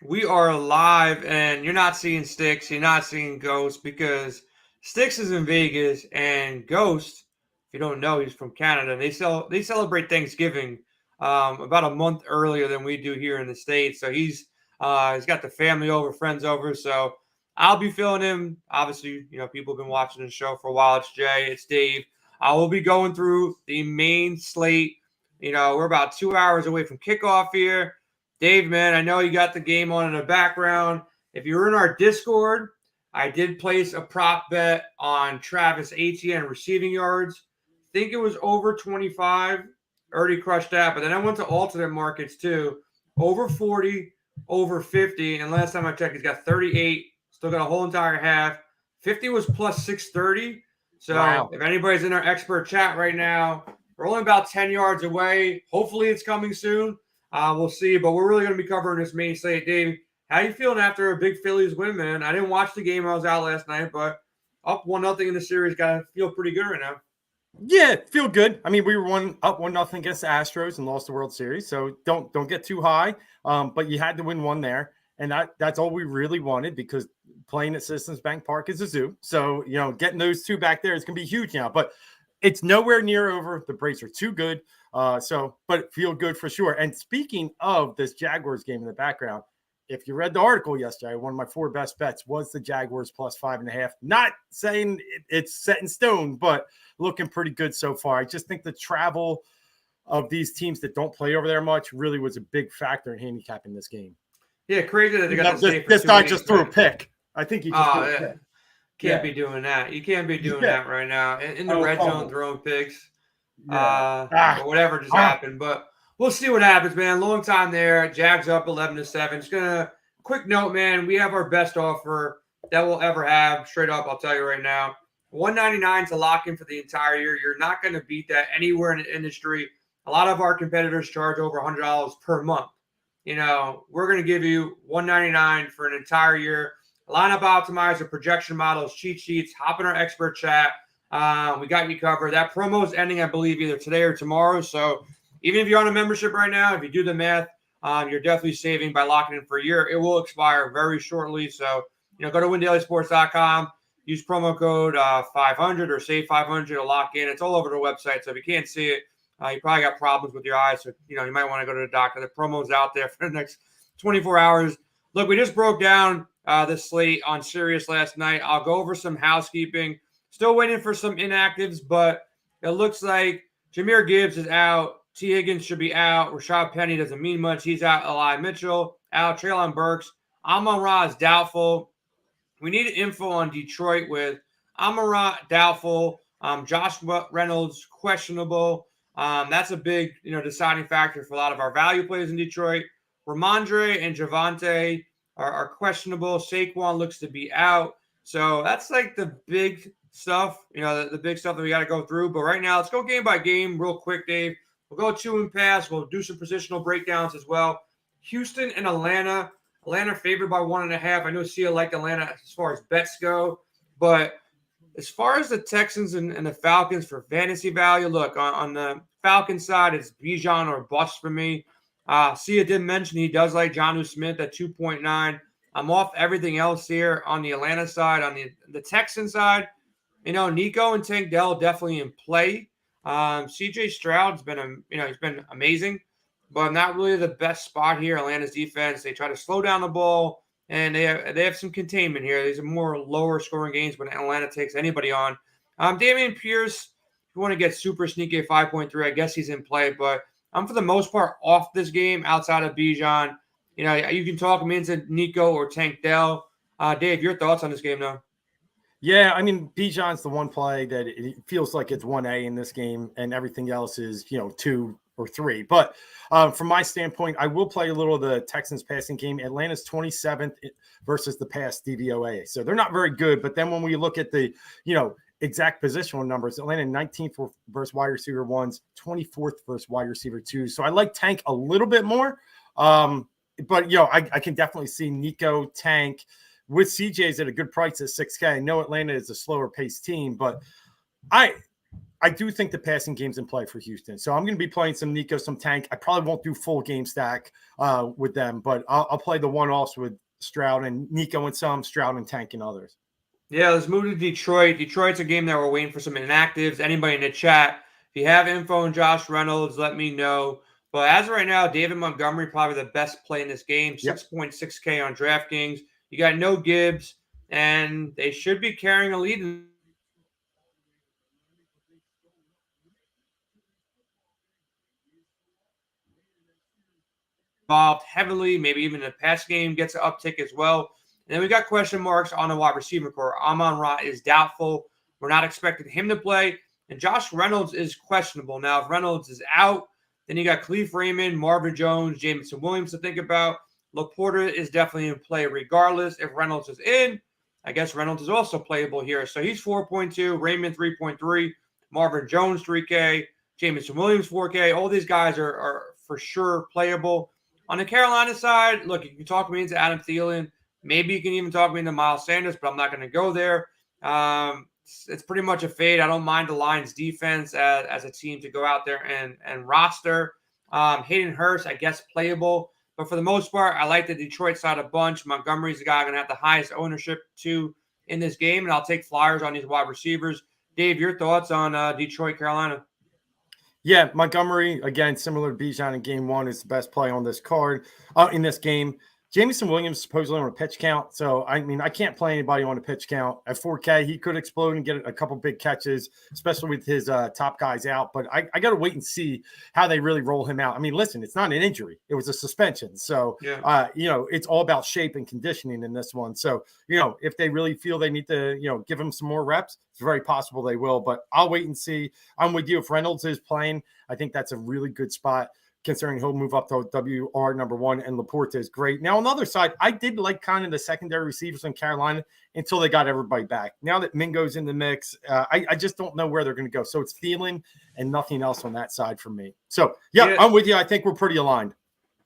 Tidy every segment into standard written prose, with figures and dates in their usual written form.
We are live, and you're not seeing Sticks, you're not seeing Ghost because Sticks is in Vegas, and Ghost, if you don't know, he's from Canada. They celebrate Thanksgiving about a month earlier than we do here in the States. So he's got the family over, friends over. So I'll be filling him. Obviously, people have been watching the show for a while. It's Jay, it's Dave. I will be going through the main slate. We're about 2 hours away from kickoff here. Dave, man, I know you got the game on in the background. If you're in our Discord, I did place a prop bet on Travis Etienne receiving yards. Think it was over 25. Already crushed that. But then I went to alternate markets too. Over 40, over 50. And last time I checked, he's got 38. Still got a whole entire half. 50 was plus 630. So Wow. if anybody's in our expert chat right now, we're only about 10 yards away. Hopefully it's coming soon. We'll see, but we're really going to be covering this main slate. Dave, how you feeling after a big Phillies win, man? I didn't watch the game. I was out last night, but up 1-0 in the series. Got to feel pretty good right now. Yeah, feel good. I mean, we were up 1-0 against the Astros and lost the World Series, so don't get too high. But you had to win one there, and that's all we really wanted because playing at Citizens Bank Park is a zoo. So getting those two back there is going to be huge now. But it's nowhere near over. The Braves are too good. But feel good for sure. And speaking of this Jaguars game in the background, if you read the article yesterday, one of my 4 best bets was the Jaguars plus 5.5. Not saying it's set in stone, but looking pretty good so far. I just think the travel of these teams that don't play over there much really was a big factor in handicapping this game. Yeah, crazy that they got this guy just threw a pick. I think he just threw a pick. Can't be doing that. You can't be doing that right now. In the red zone throwing picks. Or whatever just happened. But we'll see what happens, man. Long time there. Jags up 11-7. Just gonna quick note, man. We have our best offer that we'll ever have. Straight up, I'll tell you right now. $199 to lock in for the entire year. You're not going to beat that anywhere in the industry. A lot of our competitors charge over $100 per month. We're going to give you $199 for an entire year. Lineup optimizer, projection models, cheat sheets. Hop in our expert chat. We got you covered. That promo is ending, I believe, either today or tomorrow. So even if you're on a membership right now, if you do the math, you're definitely saving by locking in for a year. It will expire very shortly. So, go to windailysports.com, use promo code 500 or save 500 to lock in. It's all over the website. So if you can't see it, you probably got problems with your eyes. So, you might want to go to the doctor. The promo's out there for the next 24 hours. Look, we just broke down the slate on Sirius last night. I'll go over some housekeeping. Still waiting for some inactives, but it looks like Jahmyr Gibbs is out. T. Higgins should be out. Rashad Penny doesn't mean much. He's out. Eli Mitchell out. Treylon Burks. Amon-Ra is doubtful. We need info on Detroit with Amon-Ra doubtful. Josh Reynolds questionable. That's a big deciding factor for a lot of our value players in Detroit. Ramondre and Javonte are questionable. Saquon looks to be out. So that's like the big stuff, the big stuff that we got to go through. But right now, let's go game by game real quick, Dave. We'll go 2 and pass. We'll do some positional breakdowns as well. Houston and Atlanta. Atlanta favored by 1.5. I know Sia liked Atlanta as far as bets go. But as far as the Texans and the Falcons for fantasy value, look, on the Falcons side, it's Bijan or bust for me. Sia did mention he does like Jonnu Smith at 2.9. I'm off everything else here on the Atlanta side. On the Texan side, Nico and Tank Dell definitely in play. CJ Stroud's been, he's been amazing, but not really the best spot here. Atlanta's defense, they try to slow down the ball, and they have some containment here. These are more lower scoring games when Atlanta takes anybody on. Dameon Pierce, if you want to get super sneaky at 5.3, I guess he's in play, but I'm for the most part off this game outside of Bijan. You can talk him into Nico or Tank Dell. Dave, your thoughts on this game, though? Yeah, I mean, Bijan's the one play that it feels like it's 1A in this game, and everything else is, 2 or 3. But from my standpoint, I will play a little of the Texans passing game. Atlanta's 27th versus the pass DVOA. So they're not very good. But then when we look at the, exact positional numbers, Atlanta 19th versus wide receiver 1s, 24th versus wide receiver 2s. So I like Tank a little bit more. But, I can definitely see Nico, Tank, with CJ's at a good price at 6K. I know Atlanta is a slower paced team, but I do think the passing game's in play for Houston. So I'm going to be playing some Nico, some Tank. I probably won't do full game stack with them, but I'll play the one-offs with Stroud and Nico and some, Stroud and Tank and others. Yeah, let's move to Detroit. Detroit's a game that we're waiting for some inactives. Anybody in the chat, if you have info on Josh Reynolds, let me know. But as of right now, David Montgomery probably the best play in this game. 6.6K on DraftKings. You got no Gibbs, and they should be carrying a lead. Involved heavily, maybe even the pass game gets an uptick as well. And then we got question marks on the wide receiver core. Amon-Ra is doubtful. We're not expecting him to play. And Josh Reynolds is questionable. Now, if Reynolds is out, then you got Khalif Raymond, Marvin Jones, Jameson Williams to think about. Laporta is definitely in play regardless. If Reynolds is in, I guess Reynolds is also playable here. So he's 4.2, Raymond 3.3, Marvin Jones 3K, Jameson Williams 4K. All these guys are for sure playable. On the Carolina side, look, you can talk me into Adam Thielen. Maybe you can even talk me into Miles Sanders, but I'm not going to go there. It's pretty much a fade. I don't mind the Lions defense as a team to go out there and roster. Hayden Hurst, I guess, playable. But for the most part, I like the Detroit side a bunch. Montgomery's the guy going to have the highest ownership to in this game, and I'll take flyers on these wide receivers. Dave, your thoughts on Detroit, Carolina? Yeah, Montgomery, again, similar to Bijan in game one, is the best play on this card, in this game. Jameson Williams supposedly on a pitch count. So, I mean, I can't play anybody on a pitch count. At 4K, he could explode and get a couple big catches, especially with his top guys out. But I got to wait and see how they really roll him out. I mean, listen, it's not an injury. It was a suspension. So, it's all about shape and conditioning in this one. So, if they really feel they need to, give him some more reps, it's very possible they will. But I'll wait and see. I'm with you. If Reynolds is playing, I think that's a really good spot, considering he'll move up to WR number one, and Laporta is great. Now, on the other side, I did like kind of the secondary receivers in Carolina until they got everybody back. Now that Mingo's in the mix, I just don't know where they're going to go. So it's Thielen and nothing else on that side for me. So, yeah, I'm with you. I think we're pretty aligned.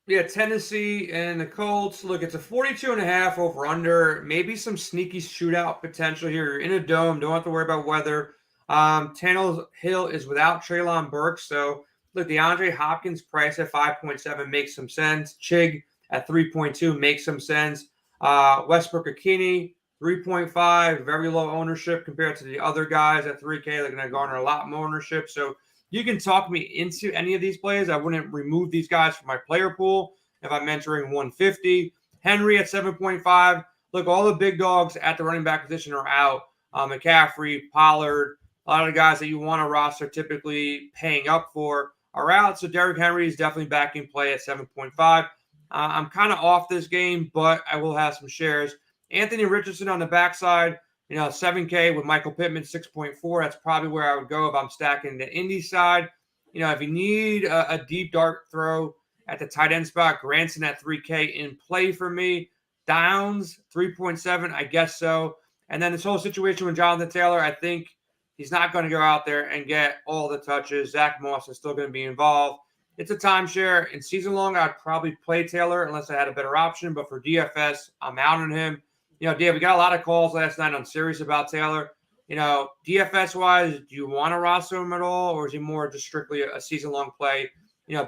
Yeah, Tennessee and the Colts. Look, it's a 42.5 over under. Maybe some sneaky shootout potential here. You're in a dome. Don't have to worry about weather. Tannehill is without Treylon Burks, so look, DeAndre Hopkins price at 5.7 makes some sense. Chig at 3.2 makes some sense. Westbrook-Ikhine, 3.5, very low ownership compared to the other guys at 3K. They're going to garner a lot more ownership. So you can talk me into any of these plays. I wouldn't remove these guys from my player pool if I'm entering 150. Henry at 7.5. Look, all the big dogs at the running back position are out. McCaffrey, Pollard, a lot of the guys that you want to roster typically paying up for are out. So Derrick Henry is definitely back in play at 7.5. I'm kind of off this game, but I will have some shares. Anthony Richardson on the backside, 7K with Michael Pittman, 6.4. That's probably where I would go if I'm stacking the Indy side. If you need a deep dart throw at the tight end spot, Granson at 3K in play for me. Downs, 3.7, I guess so. And then this whole situation with Jonathan Taylor, I think he's not going to go out there and get all the touches. Zach Moss is still going to be involved. It's a timeshare. In season long, I'd probably play Taylor unless I had a better option. But for DFS, I'm out on him. Dave, we got a lot of calls last night on Sirius about Taylor. DFS-wise, do you want to roster him at all? Or is he more just strictly a season-long play,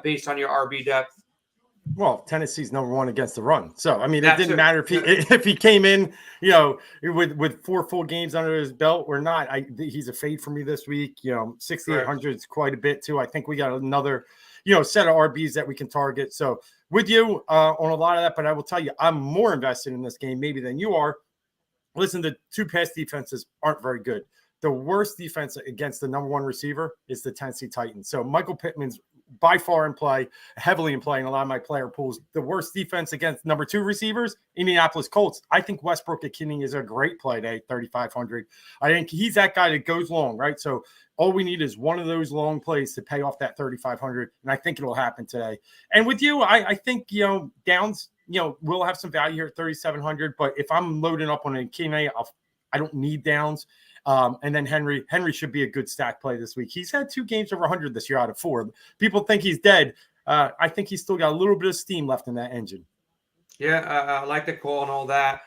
based on your RB depth? Well, Tennessee's number one against the run. So, I mean, it didn't matter if he came in, with 4 full games under his belt or not. He's a fade for me this week. 6,800 is quite a bit too. I think we got another, set of RBs that we can target. So with you on a lot of that, but I will tell you, I'm more invested in this game maybe than you are. Listen, the 2 pass defenses aren't very good. The worst defense against the number one receiver is the Tennessee Titans. So Michael Pittman's by far in play, heavily in play in a lot of my player pools. The worst defense against number 2 receivers, Indianapolis Colts. I think Westbrook-Ikhine is a great play today, 3,500. I think he's that guy that goes long, right? So all we need is one of those long plays to pay off that 3,500, and I think it'll happen today. And with you, I think, Downs, will have some value here at 3,700, but if I'm loading up on Ikhine, I don't need Downs. And then Henry should be a good stack play this week. He's had 2 games over 100 this year out of 4. People think he's dead. I think he's still got a little bit of steam left in that engine. Yeah, I like the call and all that.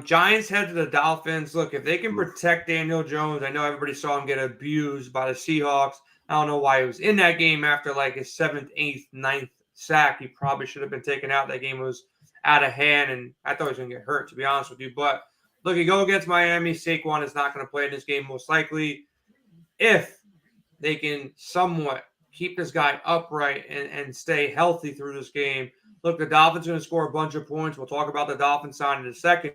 Giants head to the Dolphins. Look, if they can protect Daniel Jones, I know everybody saw him get abused by the Seahawks. I don't know why he was in that game after like his 7th, 8th, 9th sack. He probably should have been taken out. That game was out of hand, and I thought he was going to get hurt, to be honest with you. But look, you go against Miami. Saquon is not going to play in this game most likely. If they can somewhat keep this guy upright and stay healthy through this game. Look, the Dolphins are going to score a bunch of points. We'll talk about the Dolphins side in a second.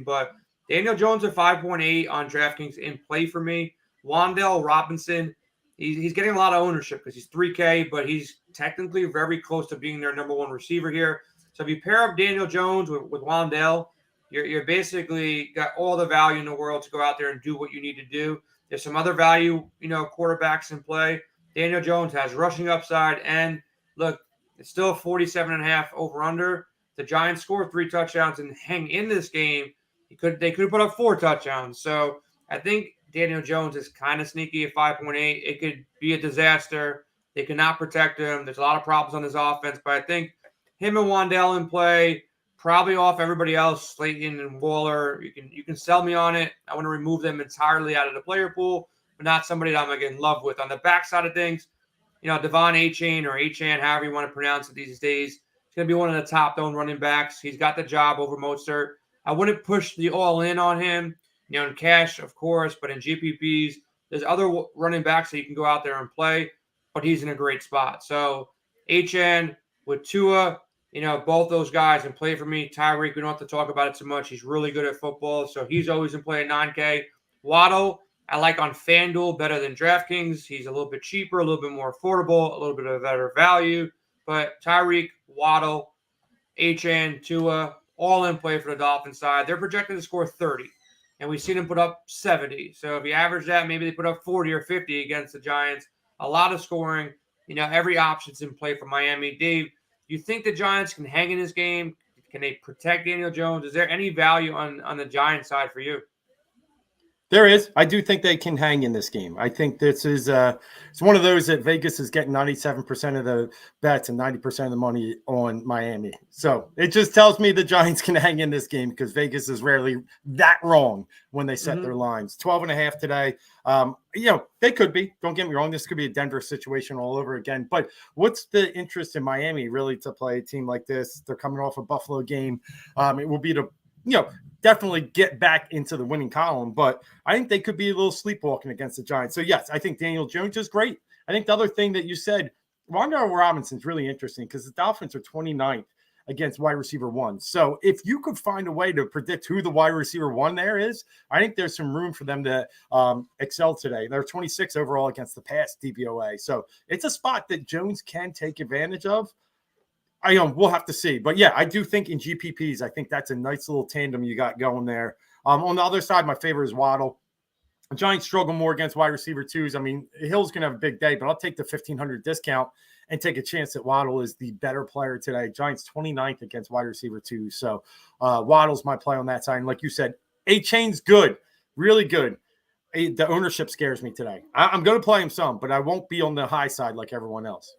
But Daniel Jones at 5.8 on DraftKings in play for me. Wan'Dale Robinson, he's getting a lot of ownership because he's 3K, but he's technically very close to being their number one receiver here. So if you pair up Daniel Jones with Wan'Dale, you're basically got all the value in the world to go out there and do what you need to do. There's some other value, quarterbacks in play. Daniel Jones has rushing upside, and look, it's still 47.5 over under. The Giants score 3 touchdowns and hang in this game. They could put up 4 touchdowns. So I think Daniel Jones is kind of sneaky at 5.8. It could be a disaster. They cannot protect him. There's a lot of problems on his offense, but I think him and Wan'Dale in play, probably off everybody else, Slayton and Waller. You can sell me on it. I want to remove them entirely out of the player pool, but not somebody that I'm going to get in love with. On the backside of things, Devon Achane or Achane, however you want to pronounce it these days, he's going to be one of the top known running backs. He's got the job over Mostert. I wouldn't push the all in on him, in cash, of course, but in GPPs, there's other running backs that you can go out there and play, but he's in a great spot. So Achane with Tua, both those guys in play for me. Tyreek, we don't have to talk about it too much. He's really good at football, so he's always in play at 9K. Waddle, I like on FanDuel better than DraftKings. He's a little bit cheaper, a little bit more affordable, a little bit of a better value. But Tyreek, Waddle, Achane, Tua, all in play for the Dolphins side. They're projected to score 30, and we've seen them put up 70. So if you average that, maybe they put up 40 or 50 against the Giants. A lot of scoring. Every option's in play for Miami. Dave, do you think the Giants can hang in this game? Can they protect Daniel Jones? Is there any value on the Giants side for you? There is. I do think they can hang in this game. I think this is it's one of those that Vegas is getting 97% of the bets and 90% of the money on Miami. So it just tells me the Giants can hang in this game because Vegas is rarely that wrong when they set their lines. 12.5 today. They could be. Don't get me wrong. This could be a Denver situation all over again. But what's the interest in Miami really to play a team like this? They're coming off a Buffalo game. It will be to definitely get back into the winning column, but I think they could be a little sleepwalking against the Giants. So yes, I think Daniel Jones is great. I think the other thing that you said, Wan'Dale Robinson is really interesting because the Dolphins are 29th against wide receiver 1. So if you could find a way to predict who the wide receiver 1 there is, I think there's some room for them to excel today. They're 26 overall against the pass DVOA. So it's a spot that Jones can take advantage of. We'll have to see. But, yeah, I do think in GPPs, I think that's a nice little tandem you got going there. On the other side, my favorite is Waddle. The Giants struggle more against wide receiver 2s. I mean, Hill's going to have a big day, but I'll take the 1,500 discount and take a chance that Waddle is the better player today. Giants 29th against wide receiver 2. So Waddle's my play on that side. And like you said, Achane's good, really good. The ownership scares me today. I'm going to play him some, but I won't be on the high side like everyone else.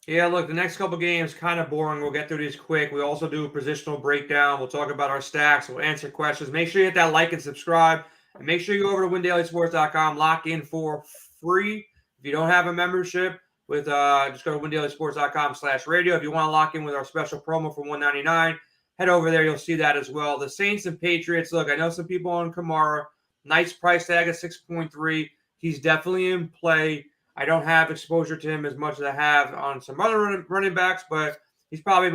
Yeah, look, the next couple games kind of boring. We'll get through these quick. We also do a positional breakdown. We'll talk about our stacks. We'll answer questions. Make sure you hit that like and subscribe. And make sure you go over to windailysports.com. Lock in for free. If you don't have a membership, just go to windailysports.com/radio. If you want to lock in with our special promo for $199, head over there. You'll see that as well. The Saints and Patriots. Look, I know some people on Kamara. Nice price tag at 6.3. He's definitely in play. I don't have exposure to him as much as I have on some other running backs, but he's probably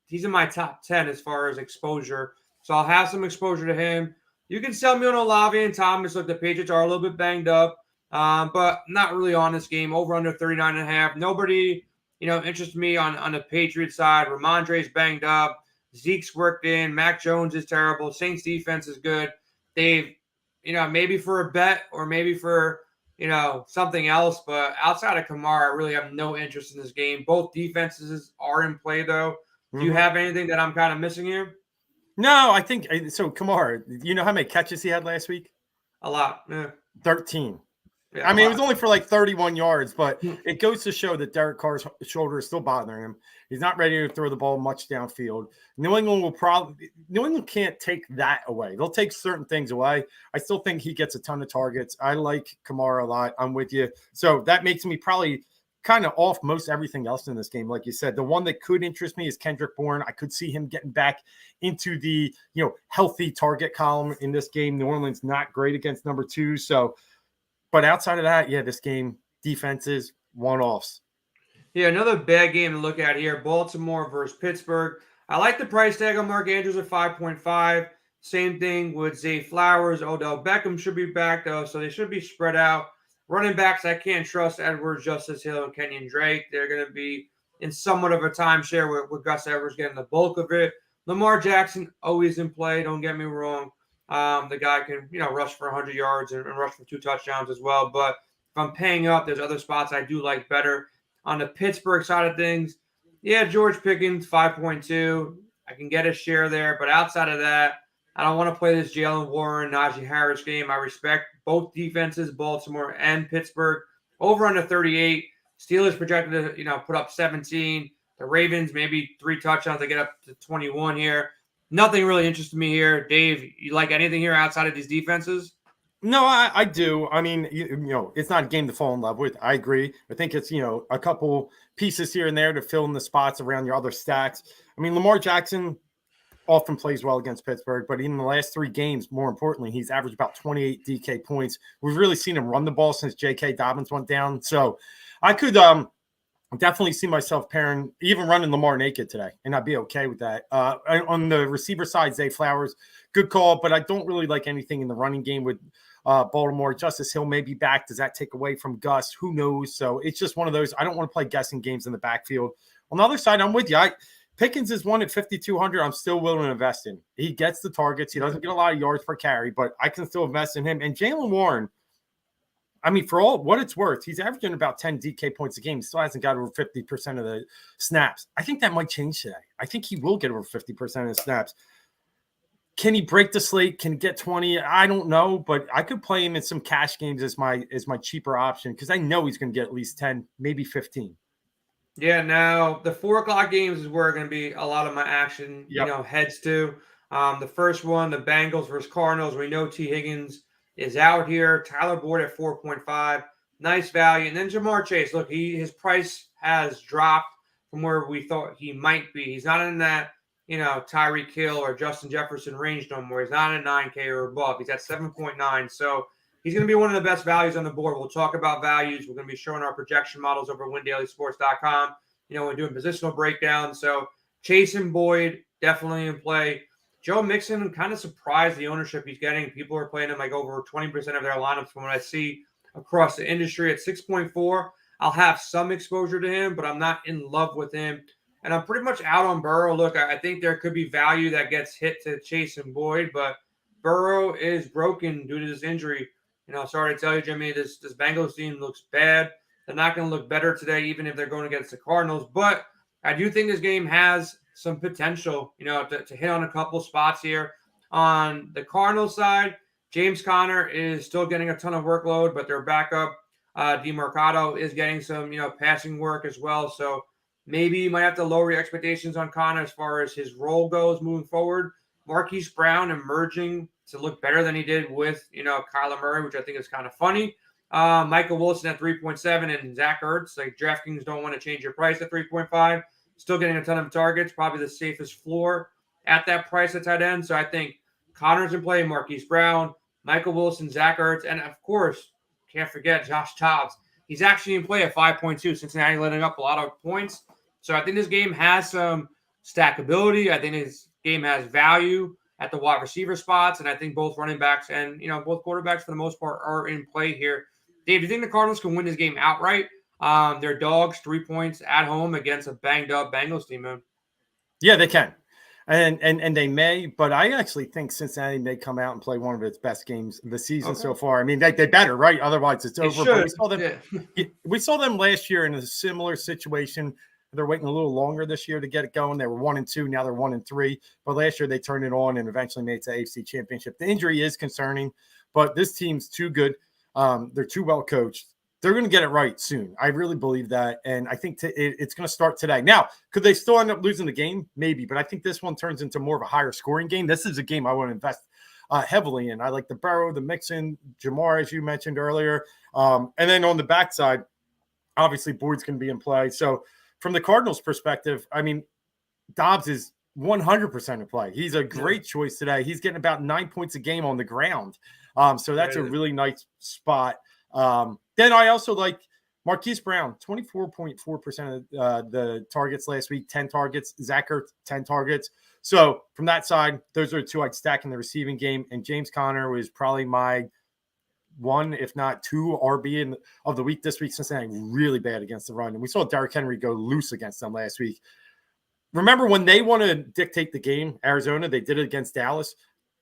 he's in my top 10 as far as exposure. So I'll have some exposure to him. You can sell me on Olave and Thomas. Look, the Patriots are a little bit banged up, but not really on this game. Over under 39.5. Nobody, interests me on the Patriots side. Ramondre's banged up. Zeke's worked in. Mac Jones is terrible. Saints defense is good. They've, maybe for a bet or maybe for something else, but outside of Kamara, I really have no interest in this game. Both defenses are in play, though. Do you have anything that I'm kind of missing here? No, I think so. Kamara, you know how many catches he had last week? A lot. Yeah. 13. Yeah, I mean, it was only for like 31 yards, but it goes to show that Derek Carr's shoulder is still bothering him. He's not ready to throw the ball much downfield. New England can't take that away. They'll take certain things away. I still think he gets a ton of targets. I like Kamara a lot. I'm with you. So that makes me probably kind of off most everything else in this game. Like you said, the one that could interest me is Kendrick Bourne. I could see him getting back into the, healthy target column in this game. New Orleans not great against number 2. So, but outside of that, this game, defenses, one-offs. Yeah, another bad game to look at here. Baltimore versus Pittsburgh. I like the price tag on Mark Andrews at 5.5. Same thing with Zay Flowers. Odell Beckham should be back, though, so they should be spread out. Running backs, I can't trust Edwards, Justice Hill, and Kenyon Drake. They're going to be in somewhat of a timeshare with Gus Edwards getting the bulk of it. Lamar Jackson, always in play, don't get me wrong. The guy can, rush for 100 yards and rush for 2 touchdowns as well. But if I'm paying up, there's other spots I do like better. On the Pittsburgh side of things, George Pickens, 5.2. I can get a share there. But outside of that, I don't want to play this Jalen Warren, Najee Harris game. I respect both defenses, Baltimore and Pittsburgh. Over under 38. Steelers projected to, put up 17. The Ravens, maybe 3 touchdowns. They get up to 21 here. Nothing really interested me here. Dave, you like anything here outside of these defenses? No, I do. I mean, it's not a game to fall in love with. I agree. I think it's, a couple pieces here and there to fill in the spots around your other stacks. I mean, Lamar Jackson often plays well against Pittsburgh, but in the last 3 games, more importantly, he's averaged about 28 DK points. We've really seen him run the ball since J.K. Dobbins went down. So I could definitely see myself even running Lamar naked today, and I'd be okay with that. On the receiver side, Zay Flowers, good call, but I don't really like anything in the running game with Baltimore. Justice Hill may be back. Does that take away from Gus? Who knows? So it's just one of those. I don't want to play guessing games in the backfield. On the other side, I'm with you. Pickens is one at 5,200. I'm still willing to invest in. He gets the targets. He doesn't get a lot of yards per carry, but I can still invest in him. And Jalen Warren, I mean, for all what it's worth, he's averaging about 10 DK points a game. He still hasn't got over 50% of the snaps. I think that might change today. I think he will get over 50% of the snaps. Can he break the slate? Can he get 20? I don't know, but I could play him in some cash games as my cheaper option because I know he's going to get at least 10, maybe 15. Yeah, now the 4 o'clock games is where going to be a lot of my action, heads to. The first one, the Bengals versus Cardinals. We know T. Higgins is out here. Tyler Boyd at 4.5. Nice value. And then Jamar Chase. Look, his price has dropped from where we thought he might be. He's not in that, Tyreek Hill or Justin Jefferson range no more. He's not at 9K or above. He's at 7.9. So he's going to be one of the best values on the board. We'll talk about values. We're going to be showing our projection models over at WinDailySports.com. We're doing positional breakdowns. So Chase and Boyd definitely in play. Joe Mixon, I'm kind of surprised the ownership he's getting. People are playing him like over 20% of their lineups from what I see across the industry at 6.4. I'll have some exposure to him, but I'm not in love with him. And I'm pretty much out on Burrow. Look, I think there could be value that gets hit to Chase and Boyd, but Burrow is broken due to this injury. Sorry to tell you, Jimmy, this Bengals team looks bad. They're not going to look better today, even if they're going against the Cardinals. But I do think this game has some potential, to hit on a couple spots here. On the Cardinals side, James Conner is still getting a ton of workload, but their backup, DeMarcado, is getting some, passing work as well. So maybe you might have to lower your expectations on Conner as far as his role goes moving forward. Marquise Brown emerging to look better than he did with, Kyler Murray, which I think is kind of funny. Michael Wilson at 3.7 and Zach Ertz. Like DraftKings don't want to change your price at 3.5. Still getting a ton of targets, probably the safest floor at that price at tight end. So I think Connor's in play, Marquise Brown, Michael Wilson, Zach Ertz, and of course, can't forget Josh Dobbs. He's actually in play at 5.2. Cincinnati letting up a lot of points. So I think this game has some stackability. I think this game has value at the wide receiver spots, and I think both running backs and both quarterbacks for the most part are in play here. Dave, do you think the Cardinals can win this game outright? They're dogs, 3 points at home against a banged up Bengals team, man. Yeah, they can. And they may, but I actually think Cincinnati may come out and play one of its best games of the season so far. I mean, they better, right? Otherwise, it's over. But we saw them last year in a similar situation. They're waiting a little longer this year to get it going. They were 1-2. Now they're 1-3. But last year they turned it on and eventually made it to the AFC Championship. The injury is concerning, but this team's too good. They're too well coached. They're going to get it right soon. I really believe that. And I think it's going to start today. Now, could they still end up losing the game? Maybe. But I think this one turns into more of a higher scoring game. This is a game I want to invest heavily in. I like the Burrow, the Mixon, Jamar, as you mentioned earlier. And then on the backside, obviously, Boyd's going to be in play. So from the Cardinals' perspective, I mean, Dobbs is 100% in play. He's a great choice today. He's getting about 9 points a game on the ground. So that's a really nice spot. Then I also like Marquise Brown, 24.4% of the targets last week, 10 targets. Zach Ertz, 10 targets. So from that side, those are the two I'd stack in the receiving game. And James Conner was probably my one, if not two, RB of the week this week. Cincinnati really bad against the run. And we saw Derrick Henry go loose against them last week. Remember when they want to dictate the game, Arizona, they did it against Dallas.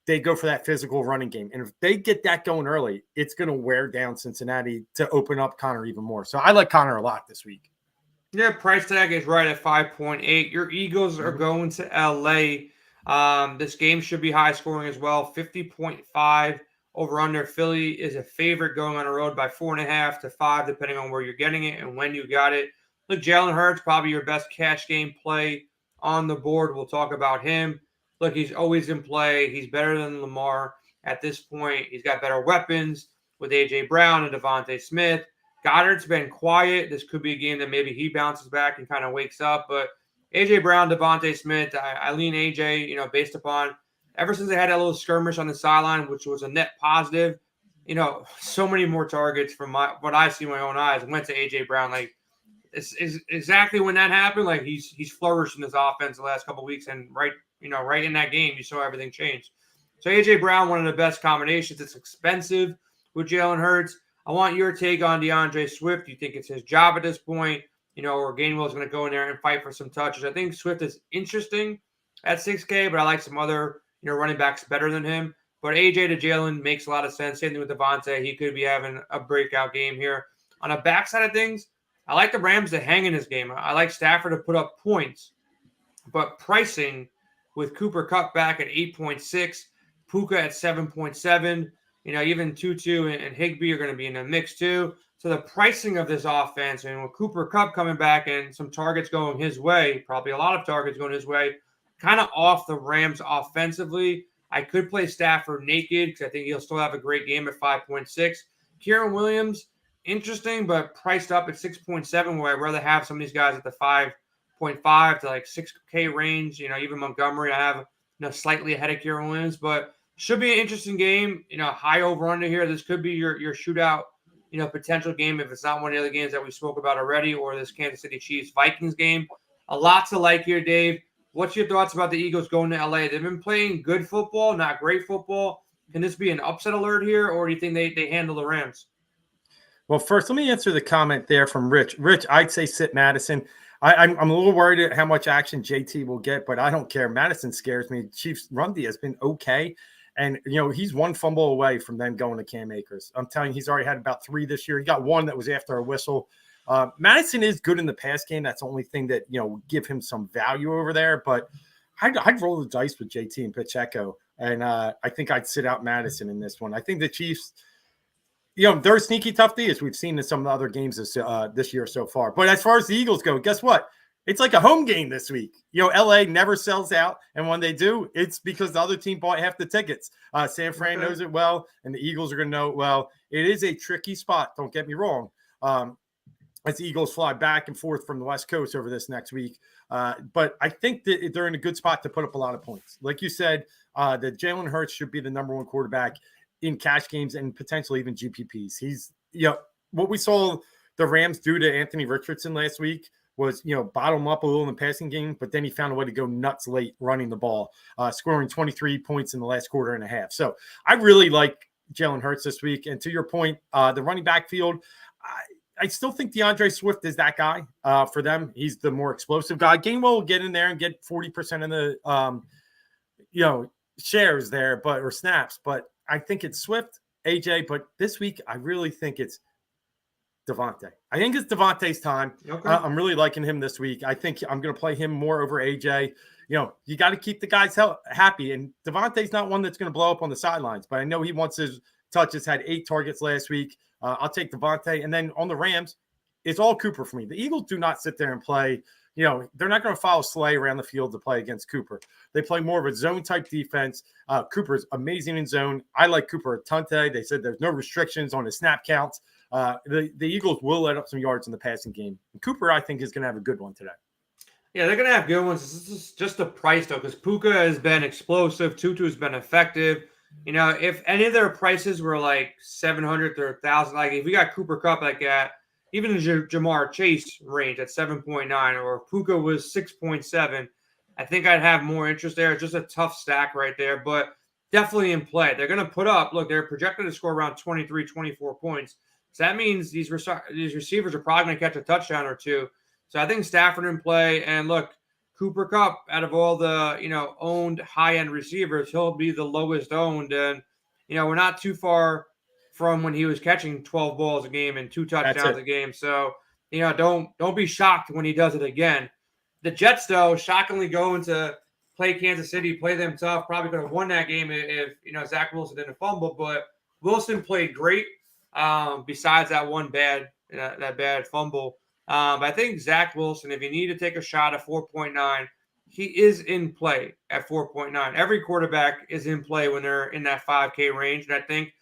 They go for that physical running game. And if they get that going early, it's going to wear down Cincinnati to open up Connor even more. So I like Connor a lot this week. Yeah, price tag is right at 5.8. Your Eagles are going to LA. This game should be high scoring as well. 50.5 over under. Philly is a favorite going on the road by 4.5 to 5, depending on where you're getting it and when you got it. Look, Jalen Hurts, probably your best cash game play on the board. We'll talk about him. Look, he's always in play. He's better than Lamar at this point. He's got better weapons with A.J. Brown and Devontae Smith. Goddard's been quiet. This could be a game that maybe he bounces back and kind of wakes up. But A.J. Brown, Devontae Smith, I lean A.J., based upon ever since they had that little skirmish on the sideline, which was a net positive, so many more targets from what I see with my own eyes went to A.J. Brown. Like, it's exactly when that happened. Like, he's flourished in his offense the last couple of weeks, and right in that game, you saw everything change. So A.J. Brown, one of the best combinations. It's expensive with Jalen Hurts. I want your take on DeAndre Swift. Do you think it's his job at this point? Or Gainwell is going to go in there and fight for some touches? I think Swift is interesting at 6K, but I like some other, running backs better than him. But AJ to Jalen makes a lot of sense. Same thing with Devontae. He could be having a breakout game here. On the backside of things, I like the Rams to hang in this game. I like Stafford to put up points, but pricing with Cooper Kupp back at 8.6, Puka at 7.7, even Tutu and Higbee are going to be in the mix too. So the pricing of this offense, and with Cooper Kupp coming back and some targets going his way, probably a lot of targets going his way, kind of off the Rams offensively. I could play Stafford naked because I think he'll still have a great game at 5.6. Kieran Williams, interesting, but priced up at 6.7, where I'd rather have some of these guys at the 5.5 to like 6K range. Even Montgomery, I have slightly ahead of Kieran Williams, but should be an interesting game. High over under here. This could be your shootout, potential game if it's not one of the other games that we spoke about already, or this Kansas City Chiefs Vikings game. A lot to like here, Dave. What's your thoughts about the Eagles going to LA? They've been playing good football, not great football. Can this be an upset alert here, or do you think they handle the Rams? Well, first, let me answer the comment there from Rich. Rich, I'd say sit Madison. I'm a little worried at how much action JT will get, but I don't care. Madison scares me. Chiefs' run D has been okay. And, he's one fumble away from them going to Cam Akers. I'm telling you, he's already had about 3 this year. He got 1 that was after a whistle. Madison is good in the pass game. That's the only thing that, will give him some value over there. But I'd roll the dice with JT and Pacheco. And I think I'd sit out Madison in this one. I think the Chiefs, they're sneaky tough D, as we've seen in some of the other games this year so far. But as far as the Eagles go, guess what? It's like a home game this week. LA never sells out. And when they do, it's because the other team bought half the tickets. San Fran knows it well, and the Eagles are going to know it well. It is a tricky spot. Don't get me wrong. As the Eagles fly back and forth from the West Coast over this next week. But I think that they're in a good spot to put up a lot of points. Like you said, that Jalen Hurts should be the number 1 quarterback in cash games and potentially even GPPs. He's, what we saw the Rams do to Anthony Richardson last week was, bottle him up a little in the passing game, but then he found a way to go nuts late running the ball, scoring 23 points in the last quarter and a half. So I really like Jalen Hurts this week. And to your point, the running back field, I still think DeAndre Swift is that guy for them. He's the more explosive guy. Gainwell will get in there and get 40% of the, shares there, or snaps. But I think it's Swift, AJ. But this week, I really think it's Devontae. I think it's Devontae's time. Okay. I'm really liking him this week. I think I'm going to play him more over AJ. You got to keep the guys happy. And Devontae's not one that's going to blow up on the sidelines, but I know he wants his touches, had 8 targets last week. I'll take Devontae. And then on the Rams, it's all Cooper for me. The Eagles do not sit there and play. They're not going to follow Slay around the field to play against Cooper. They play more of a zone-type defense. Cooper's amazing in zone. I like Cooper a ton today. They said there's no restrictions on his snap counts. The Eagles will let up some yards in the passing game. And Cooper, I think, is going to have a good one today. Yeah, they're going to have good ones. This is just the price, though, because Puka has been explosive. Tutu has been effective. If any of their prices were like 700 or 1,000, like if we got Cooper Kupp like that, even in Jamar Chase range at 7.9, or Puka was 6.7, I think I'd have more interest there. It's just a tough stack right there, but definitely in play. They're going to put up, look, they're projected to score around 23, 24 points. So that means these receivers are probably going to catch a touchdown or two. So I think Stafford in play. And look, Cooper Kupp, out of all the, owned high-end receivers, he'll be the lowest owned. And, we're not too far from when he was catching 12 balls a game and 2 touchdowns a game. So, don't be shocked when he does it again. The Jets, though, shockingly going to play Kansas City, play them tough. Probably could have won that game if Zach Wilson didn't fumble. But Wilson played great. Besides that one bad fumble. But I think Zach Wilson, if you need to take a shot at 4.9, he is in play at 4.9. Every quarterback is in play when they're in that 5K range. And I think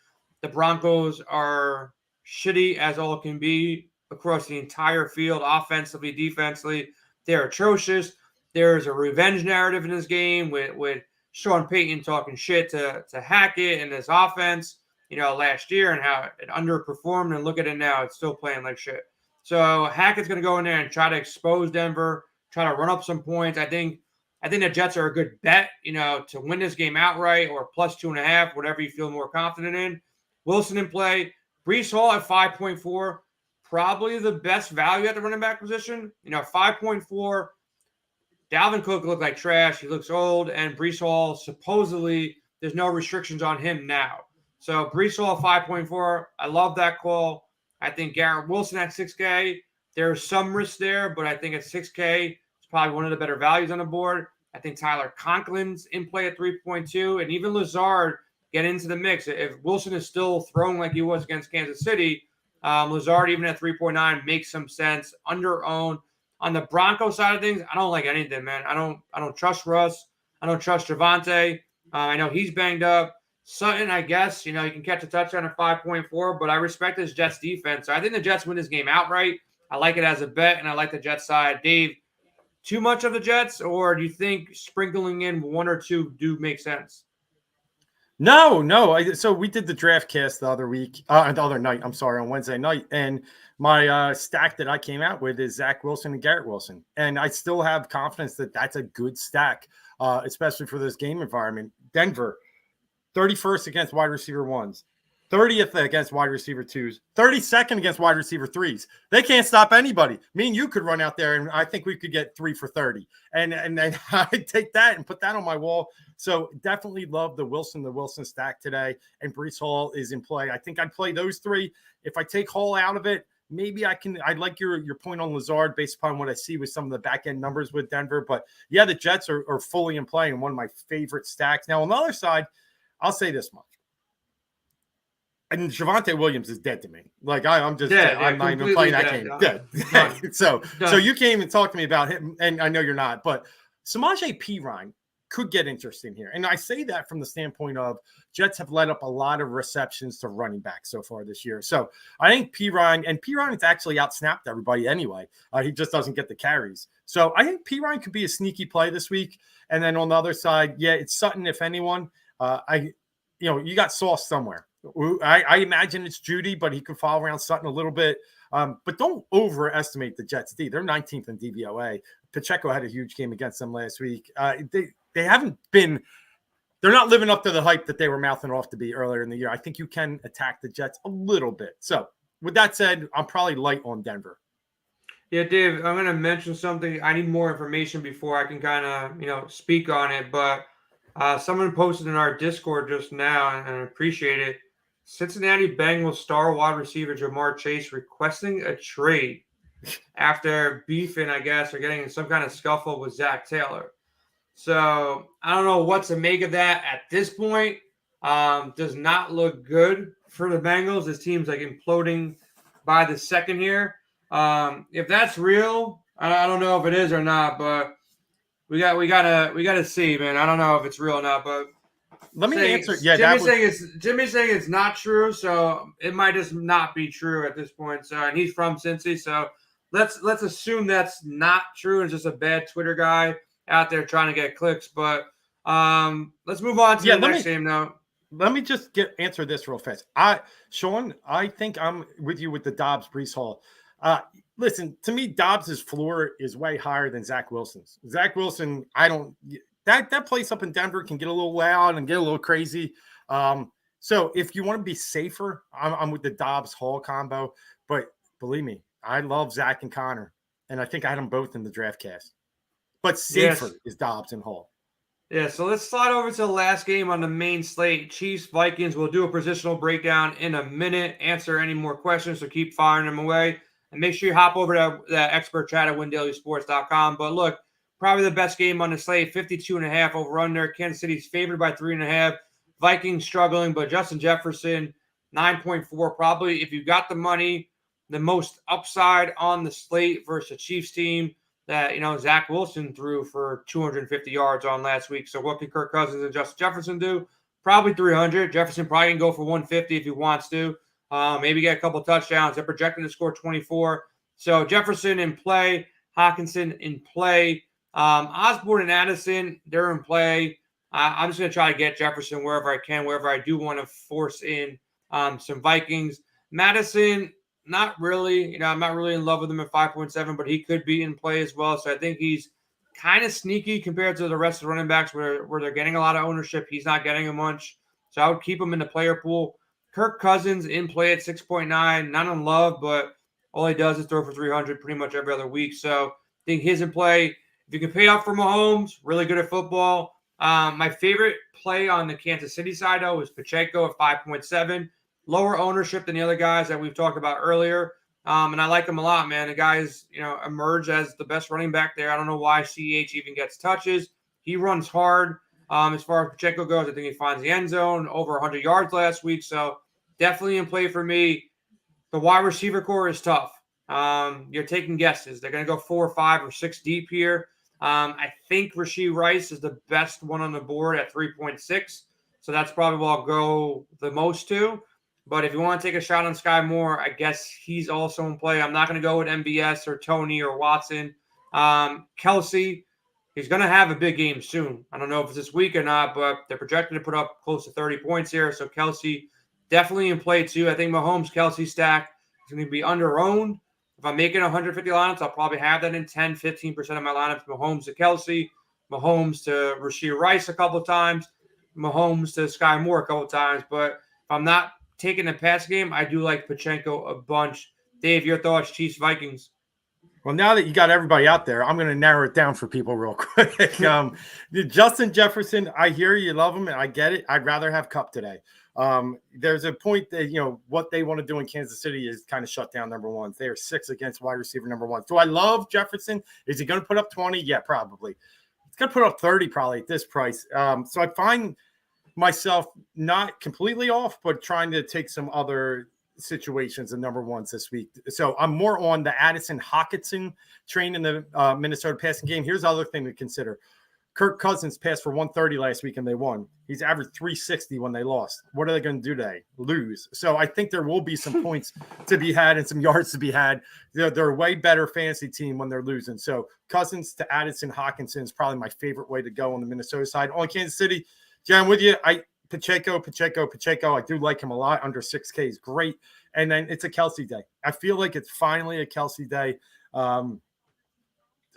the Broncos are shitty as all can be across the entire field, offensively, defensively. They're atrocious. There's a revenge narrative in this game with Sean Payton talking shit to Hackett and this offense, last year, and how it underperformed. And look at it now. It's still playing like shit. So Hackett's going to go in there and try to expose Denver, try to run up some points. I think the Jets are a good bet, to win this game outright or plus 2.5, whatever you feel more confident in. Wilson in play. Breece Hall at 5.4, probably the best value at the running back position. 5.4. Dalvin Cook looked like trash. He looks old. And Breece Hall, supposedly, there's no restrictions on him now. So Breece Hall 5.4. I love that call. I think Garrett Wilson at 6K, there's some risk there, but I think at 6K, it's probably one of the better values on the board. I think Tyler Conklin's in play at 3.2, and even Lazard get into the mix. If Wilson is still throwing like he was against Kansas City, Lazard even at 3.9 makes some sense. Under-owned. On the Broncos side of things, I don't like anything, man. I don't trust Russ. I don't trust Javonte. I know he's banged up. Sutton, I guess, you can catch a touchdown at 5.4, but I respect this Jets defense. So I think the Jets win this game outright. I like it as a bet, and I like the Jets side. Dave, too much of the Jets, or do you think sprinkling in 1 or 2 do make sense? No. So we did the draft cast the other night, on Wednesday night. And my stack that I came out with is Zach Wilson and Garrett Wilson. And I still have confidence that that's a good stack, especially for this game environment. Denver, 31st against wide receiver 1s, 30th against wide receiver 2s, 32nd against wide receiver 3s. They can't stop anybody. Me and you could run out there, and I think we could get 3 for 30. And then I'd take that and put that on my wall. So definitely love the Wilson stack today. And Breece Hall is in play. I think I'd play those 3. If I take Hall out of it, maybe I like your point on Lazard based upon what I see with some of the back end numbers with Denver. But yeah, the Jets are fully in play and one of my favorite stacks. Now on the other side, I'll say this much. And Javonte Williams is dead to me. Like I'm just dead. I'm not even playing that game. Dead. So you came and talked to me about him, and I know you're not, but Samaje Perine could get interesting here. And I say that from the standpoint of Jets have led up a lot of receptions to running back so far this year. So I think Perine has actually outsnapped everybody anyway. He just doesn't get the carries. So I think Perine could be a sneaky play this week. And then on the other side, yeah, it's Sutton, if anyone. You got Sauce somewhere. I imagine it's Judy, but he could follow around Sutton a little bit. But don't overestimate the Jets D. They're 19th in DVOA. Pacheco had a huge game against them last week. They haven't been – they're not living up to the hype that they were mouthing off to be earlier in the year. I think you can attack the Jets a little bit. So with that said, I'm probably light on Denver. Yeah, Dave, I'm going to mention something. I need more information before I can kind of, speak on it. But someone posted in our Discord just now, and I appreciate it. Cincinnati Bengals star wide receiver Jamar Chase requesting a trade after beefing, I guess, or getting in some kind of scuffle with Zach Taylor. So I don't know what to make of that at this point. Does not look good for the Bengals. This team's like imploding by the second here. If that's real, I don't know if it is or not, but we gotta see, man. I don't know if it's real or not, but let me answer. Yeah, Jimmy's saying it's not true, so it might just not be true at this point. So, and he's from Cincy, so let's assume that's not true. It's just a bad Twitter guy out there trying to get clicks. But let's move on to the next game now. Let me just answer this real fast. Sean, I think I'm with you with the Dobbs Breece Hall. Listen, to me, Dobbs' floor is way higher than Zach Wilson's. Zach Wilson, that place up in Denver can get a little loud and get a little crazy. So if you want to be safer, I'm with the Dobbs Hall combo. But believe me, I love Zach and Connor, and I think I had them both in the draft cast. But safer is Dobbs and Hall. Yeah, so let's slide over to the last game on the main slate. Chiefs, Vikings. We'll do a positional breakdown in a minute, answer any more questions, so keep firing them away. And make sure you hop over to the expert chat at windailysports.com. But look, probably the best game on the slate, 52.5 over-under. Kansas City's favored by 3.5. Vikings struggling, but Justin Jefferson, 9.4. Probably, if you got the money, the most upside on the slate versus the Chiefs team that, Zach Wilson threw for 250 yards on last week. So what can Kirk Cousins and Justin Jefferson do? Probably 300. Jefferson probably can go for 150 if he wants to. Maybe get a couple touchdowns. They're projecting to score 24. So Jefferson in play. Hawkinson in play. Osborne and Addison, they're in play. I'm just going to try to get Jefferson wherever I can, wherever I do want to force in some Vikings. Madison, not really. I'm not really in love with him at 5.7, but he could be in play as well. So I think he's kind of sneaky compared to the rest of the running backs where they're getting a lot of ownership. He's not getting a much. So I would keep him in the player pool. Kirk Cousins in play at 6.9. Not in love, but all he does is throw for 300 pretty much every other week. So I think his in play. If you can pay off for Mahomes, really good at football. My favorite play on the Kansas City side, though, is Pacheco at 5.7. Lower ownership than the other guys that we've talked about earlier. And I like him a lot, man. The guy's, emerged as the best running back there. I don't know why CH even gets touches. He runs hard. As far as Pacheco goes, I think he finds the end zone, over 100 yards last week. So definitely in play for me. The wide receiver core is tough. You're taking guesses. They're going to go 4, 5, or 6 deep here. I think Rashee Rice is the best one on the board at 3.6. So that's probably what I'll go the most to. But if you want to take a shot on Sky Moore, I guess he's also in play. I'm not going to go with MBS or Tony or Watson. Kelsey, he's going to have a big game soon. I don't know if it's this week or not, but they're projected to put up close to 30 points here. So Kelsey definitely in play too. I think Mahomes-Kelsey stack is going to be under-owned. If I'm making 150 lineups, I'll probably have that in 10, 15% of my lineups. Mahomes to Kelsey, Mahomes to Rashee Rice a couple of times, Mahomes to Sky Moore a couple of times. But if I'm not taking the pass game, I do like Pacheco a bunch. Dave, your thoughts, Chiefs, Vikings? Well, now that you got everybody out there, I'm going to narrow it down for people real quick. Justin Jefferson, I hear you love him, and I get it. I'd rather have Kupp today. There's a point that, what they want to do in Kansas City is kind of shut down number one. They are 6 against wide receiver number one. Do I love Jefferson? Is he going to put up 20? Yeah, probably. He's going to put up 30 probably at this price. So I find myself not completely off, but trying to take some other situations and number ones this week. So I'm more on the Addison Hawkinson train in the Minnesota passing game. Here's the other thing to consider. Kirk Cousins passed for 130 last week and they won. He's averaged 360 when they lost. What are they going to do today? Lose. So I think there will be some points to be had and some yards to be had. They're a way better fantasy team when they're losing. So Cousins to Addison Hawkinson is probably my favorite way to go on the Minnesota side. On Kansas City, John, with you, Pacheco. I do like him a lot. Under 6K is great. And then it's a Kelsey day. I feel like it's finally a Kelsey day.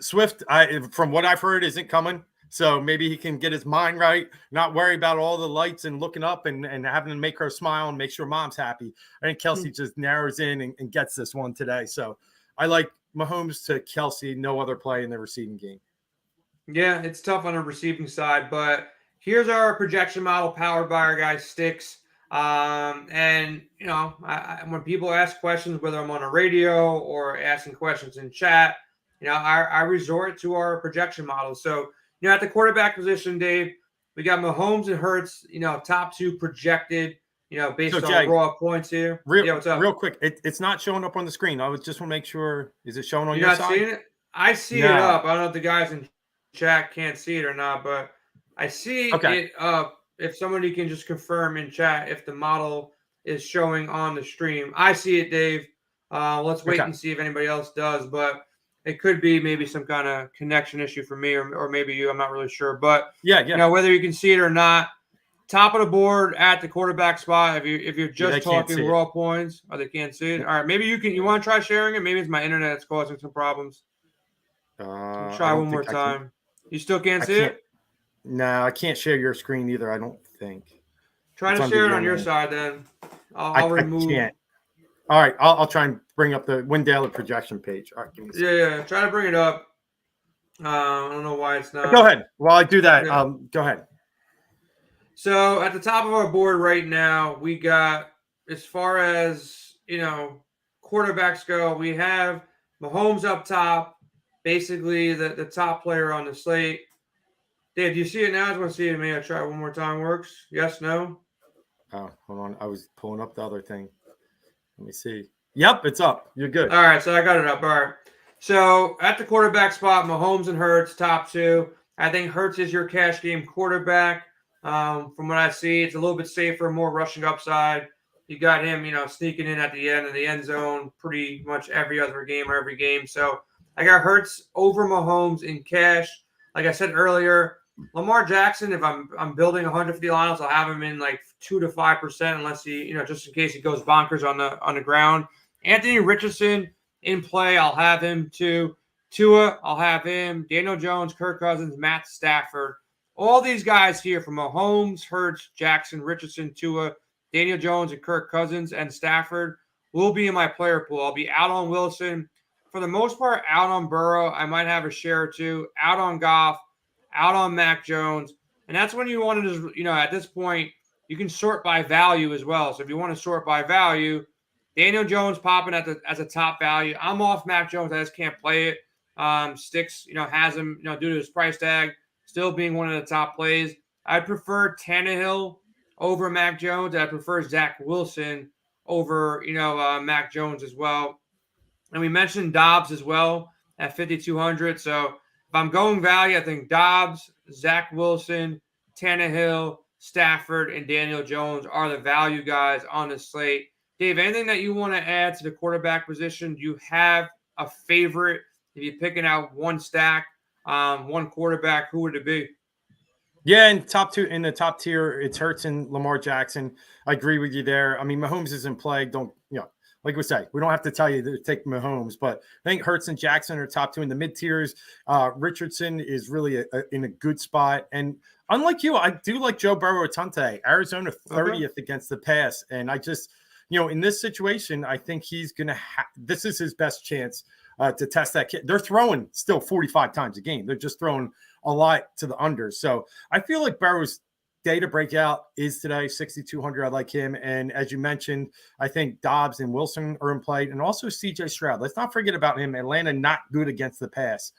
Swift, from what I've heard, isn't coming. So maybe he can get his mind right, not worry about all the lights and looking up and having to make her smile and make sure mom's happy. I think Kelsey just narrows in and gets this one today. So I like Mahomes to Kelsey, no other play in the receiving game. Yeah, it's tough on the receiving side, but here's our projection model powered by our guy Sticks. And, when people ask questions, whether I'm on a radio or asking questions in chat, I resort to our projection model. So, at the quarterback position, Dave, we got Mahomes and Hurts, top 2 projected based Jay, on raw points here. What's up? Real quick, it's not showing up on the screen. I was just want to make sure. Is it showing on You're your not side? seeing it? I see it up. I don't know if the guys in chat can't see it or not, but I see it up. If somebody can just confirm in chat if the model is showing on the stream. I see it, Dave. Let's wait and see if anybody else does, but it could be maybe some kind of connection issue for me or maybe you. I'm not really sure, but whether you can see it or not. Top of the board at the quarterback spot. If you're just talking raw points, or they can't see it. All right, maybe you want to try sharing it. Maybe it's my internet that's causing some problems. Try one more time. You still can't see it? No, I can't share your screen either. I don't think. Try to share it on your side then. I'll remove. I can't. All right, I'll try and bring up the win daily projection page. All right, give me a second. Yeah. Try to bring it up. I don't know why it's not. Go ahead. While I do that, go ahead. So at the top of our board right now, we got, as far as, quarterbacks go, we have Mahomes up top, basically the top player on the slate. Dave, do you see it now? I just want to see it. May I try it one more time? Works? Yes, no? Oh, hold on. I was pulling up the other thing. Let me see. Yep, it's up. You're good. All right, so I got it up. All right. So at the quarterback spot, Mahomes and Hurts, top two. I think Hurts is your cash game quarterback. From what I see, it's a little bit safer, more rushing upside. You got him, sneaking in at the end of the end zone pretty much every other game or every game. So I got Hurts over Mahomes in cash. Like I said earlier, Lamar Jackson, if I'm building 150 lineups, I'll have him in like 2 to 5% unless he, just in case he goes bonkers on the ground. Anthony Richardson in play, I'll have him too. Tua, I'll have him. Daniel Jones, Kirk Cousins, Matt Stafford. All these guys here from Mahomes, Hurts, Jackson, Richardson, Tua, Daniel Jones, and Kirk Cousins, and Stafford will be in my player pool. I'll be out on Wilson. For the most part, out on Burrow. I might have a share or two. Out on Goff, out on Mac Jones. And that's when you want to just, at this point, you can sort by value as well. So if you want to sort by value, Daniel Jones popping as a top value. I'm off Mac Jones. I just can't play it. Sticks, has him, due to his price tag, still being one of the top plays. I prefer Tannehill over Mac Jones. I prefer Zach Wilson over, Mac Jones as well. And we mentioned Dobbs as well at 5,200. So if I'm going value, I think Dobbs, Zach Wilson, Tannehill, Stafford, and Daniel Jones are the value guys on the slate. Dave, anything that you want to add to the quarterback position? Do you have a favorite? If you're picking out one stack, one quarterback, who would it be? Yeah, in the top tier, it's Hurts and Lamar Jackson. I agree with you there. I mean, Mahomes is in play. Like we say, we don't have to tell you to take Mahomes, but I think Hurts and Jackson are top two in the mid tiers. Richardson is really in a good spot. And unlike you, I do like Joe Burrow a ton today. Arizona 30th against the pass. And I just, in this situation, I think he's going to this is his best chance to test that kid. They're throwing still 45 times a game. They're just throwing a lot to the unders. So I feel like Burrow's day to break out is today, 6,200. I like him. And as you mentioned, I think Dobbs and Wilson are in play, and also CJ Stroud. Let's not forget about him. Atlanta not good against the pass.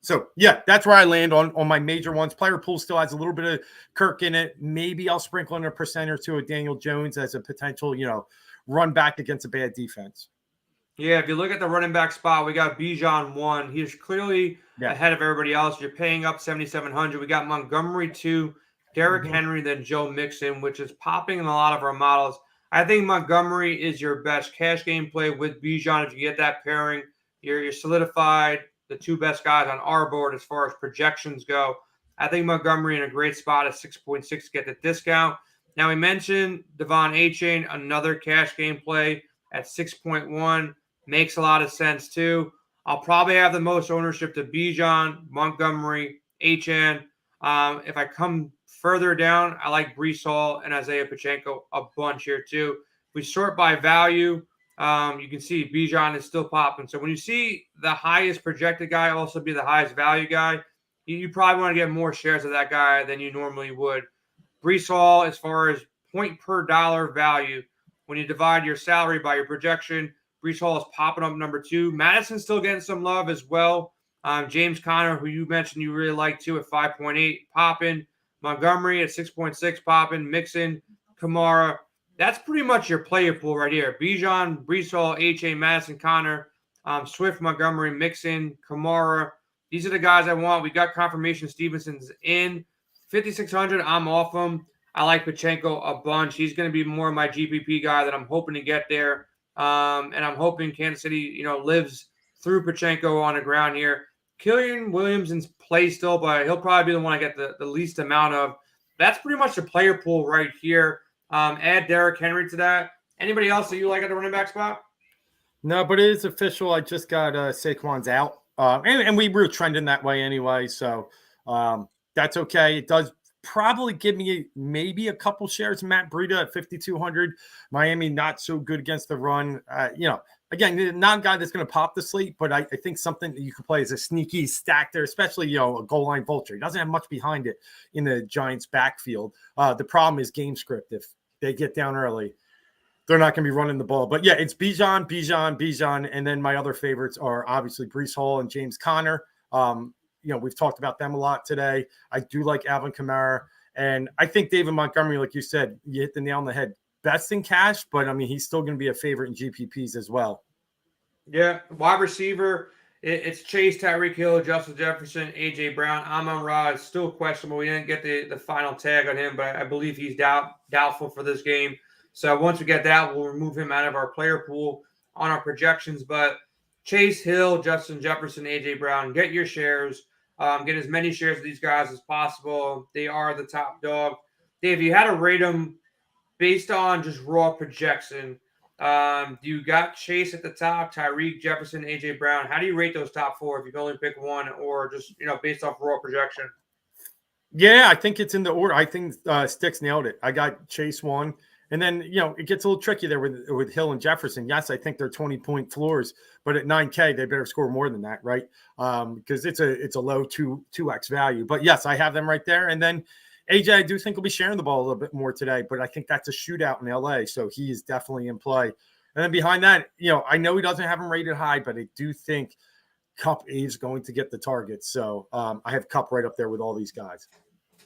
So yeah, that's where I land on my major ones. Player pool still has a little bit of Kirk in it. Maybe I'll sprinkle in a percent or two of Daniel Jones as a potential, run back against a bad defense. Yeah, if you look at the running back spot, we got Bijan 1. He's clearly ahead of everybody else. You're paying up 7,700. We got Montgomery 2, Derrick Henry, then Joe Mixon, which is popping in a lot of our models. I think Montgomery is your best cash game play with Bijan. If you get that pairing, you're solidified. The two best guys on our board as far as projections go. I think Montgomery in a great spot at 6.6 to get the discount. Now, we mentioned Devon Achane, another cash game play at 6.1. Makes a lot of sense, too. I'll probably have the most ownership to Bijan, Montgomery, Achane. If I come further down, I like Breece Hall and Isaiah Pacheco a bunch here, too. If we sort by value, you can see Bijan is still popping. So when you see the highest projected guy also be the highest value guy, you probably want to get more shares of that guy than you normally would. Breece Hall, as far as point per dollar value, when you divide your salary by your projection, Breece Hall is popping up number 2. Madison's still getting some love as well. James Conner, who you mentioned you really like too, at 5.8, popping. Montgomery at 6.6, popping. Mixon, Kamara. That's pretty much your player pool right here. Bijan, Brees Hall, H.A. Madison, Connor, Swift, Montgomery, Mixon, Kamara. These are the guys I want. We got confirmation Stevenson's in. 5,600, I'm off him. I like Pachenko a bunch. He's going to be more of my GPP guy that I'm hoping to get there. And I'm hoping Kansas City, lives through Pachenko on the ground here. Killian Williams in play still, but he'll probably be the one I get the least amount of. That's pretty much the player pool right here. Add Derrick Henry to that. Anybody else that you like at the running back spot? No, but it is official. I just got Saquon's out. And we were trending that way anyway. So that's okay. It does probably give me maybe a couple shares of Matt Breida at 5,200. Miami not so good against the run. Again, not a guy that's going to pop the slate, but I think something that you could play as a sneaky stack there, especially, a goal line vulture. He doesn't have much behind it in the Giants backfield. The problem is game script. If they get down early, they're not going to be running the ball. But yeah, it's Bijan. And then my other favorites are obviously Brees Hall and James Conner. We've talked about them a lot today. I do like Alvin Kamara. And I think David Montgomery, like you said, you hit the nail on the head. Best in cash, but he's still going to be a favorite in GPPs as well. Yeah, wide receiver, it's Chase, Tyreek Hill, Justin Jefferson, A.J. Brown. Amon-Ra is still questionable. We didn't get the final tag on him, but I believe he's doubtful for this game. So once we get that, we'll remove him out of our player pool on our projections. But Chase, Hill, Justin Jefferson, A.J. Brown, get your shares. Get as many shares of these guys as possible. They are the top dog. Dave, you had to rate them based on just raw projection. You got Chase at the top, Tyreek, Jefferson, A.J. Brown. How do you rate those top four if you can only pick one, or just, based off raw projection? Yeah, I think it's in the order. I think Sticks nailed it. I got Chase one. And then, it gets a little tricky there with Hill and Jefferson. Yes, I think they're 20-point floors, but at 9K, they better score more than that, right? Because it's a low 2x value. But yes, I have them right there. And then AJ, I do think will be sharing the ball a little bit more today, but I think that's a shootout in LA. So he is definitely in play. And then behind that, I know he doesn't have him rated high, but I do think Kupp is going to get the targets. So I have Kupp right up there with all these guys.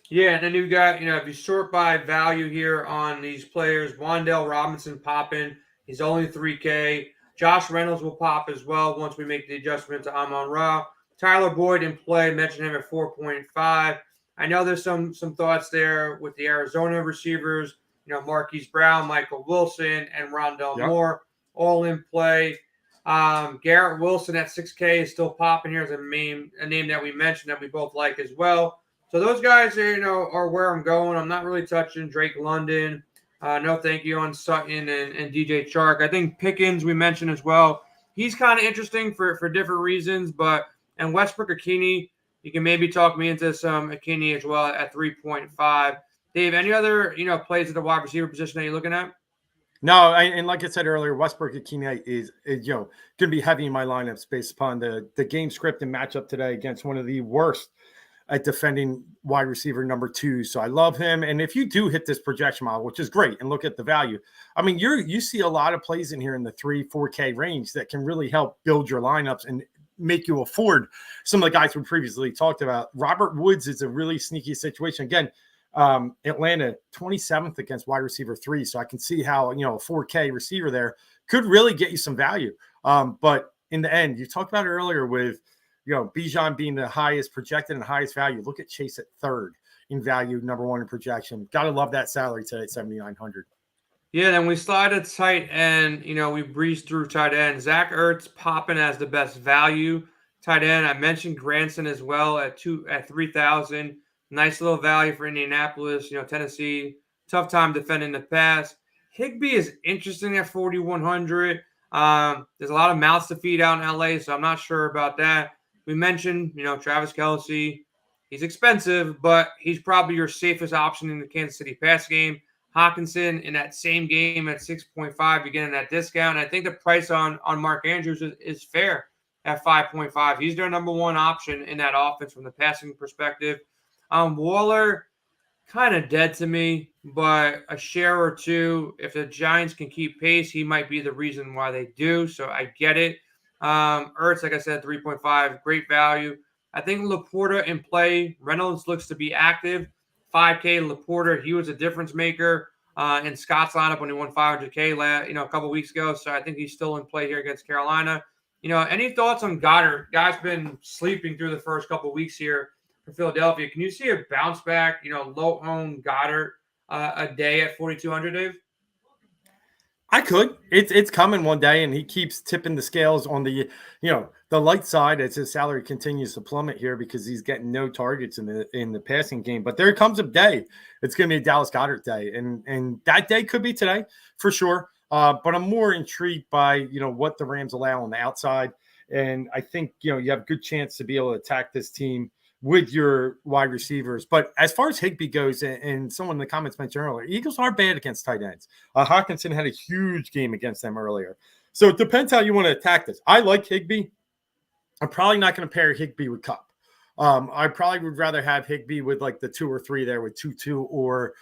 Yeah, and then you got, if you sort by value here on these players, Wan'Dale Robinson popping. He's only 3K. Josh Reynolds will pop as well once we make the adjustment to Amon-Ra. Tyler Boyd in play, mentioned him at 4.5. I know there's some thoughts there with the Arizona receivers, Marquise Brown, Michael Wilson, and Rondell Moore all in play. Garrett Wilson at 6K is still popping here as a name that we mentioned that we both like as well. So those guys, are where I'm going. I'm not really touching Drake London. No thank you on Sutton and DJ Chark. I think Pickens we mentioned as well. He's kind of interesting for different reasons, and Westbrook-Ikhine, you can maybe talk me into some Ikhine as well at 3.5. Dave, any other, plays at the wide receiver position that you're looking at? No, and like I said earlier, Westbrook-Ikhine is going to be heavy in my lineups based upon the game script and matchup today against one of the worst at defending wide receiver number 2. So I love him. And if you do hit this projection model, which is great, and look at the value, you see a lot of plays in here in the 3-4K range that can really help build your lineups and make you afford some of the guys we previously talked about. Robert Woods is a really sneaky situation. Again, Atlanta 27th against wide receiver 3. So I can see how, a 4K receiver there could really get you some value. But in the end, you talked about it earlier with, Bijan being the highest projected and highest value. Look at Chase at 3rd in value, number 1 in projection. Got to love that salary today at 7,900. Yeah, then we slide at tight end. We breeze through tight end. Zach Ertz popping as the best value tight end. I mentioned Granson as well at 3,000. Nice little value for Indianapolis. Tennessee, tough time defending the pass. Higbee is interesting at 4,100. There's a lot of mouths to feed out in LA, so I'm not sure about that. We mentioned, Travis Kelce. He's expensive, but he's probably your safest option in the Kansas City pass game. Hawkinson in that same game at 6.5, you're getting that discount. And I think the price on Mark Andrews is fair at 5.5. He's their number 1 option in that offense from the passing perspective. Waller, kind of dead to me, but a share or two. If the Giants can keep pace, he might be the reason why they do. So I get it. Ertz, like I said, 3.5, great value. I think Laporta in play. Reynolds looks to be active. 5K Laporta, he was a difference maker in Scott's lineup when he won 500K a couple weeks ago. So I think he's still in play here against Carolina. Any thoughts on Goddard? Guy's been sleeping through the first couple weeks here for Philadelphia. Can you see a bounce back, low-owned Goddard a day at 4,200, Dave? I could. It's coming one day, and he keeps tipping the scales on the light side as his salary continues to plummet here because he's getting no targets in the passing game. But there comes a day. It's going to be a Dallas Goedert day, and that day could be today for sure. But I'm more intrigued by what the Rams allow on the outside, and I think you have a good chance to be able to attack this team with your wide receivers. But as far as Higbee goes, and someone in the comments mentioned earlier, Eagles are bad against tight ends. Hawkinson had a huge game against them earlier. So it depends how you want to attack this. I like Higbee. I'm probably not going to pair Higbee with Kupp. I probably would rather have Higbee with like the 2 or 3 there with Tutu or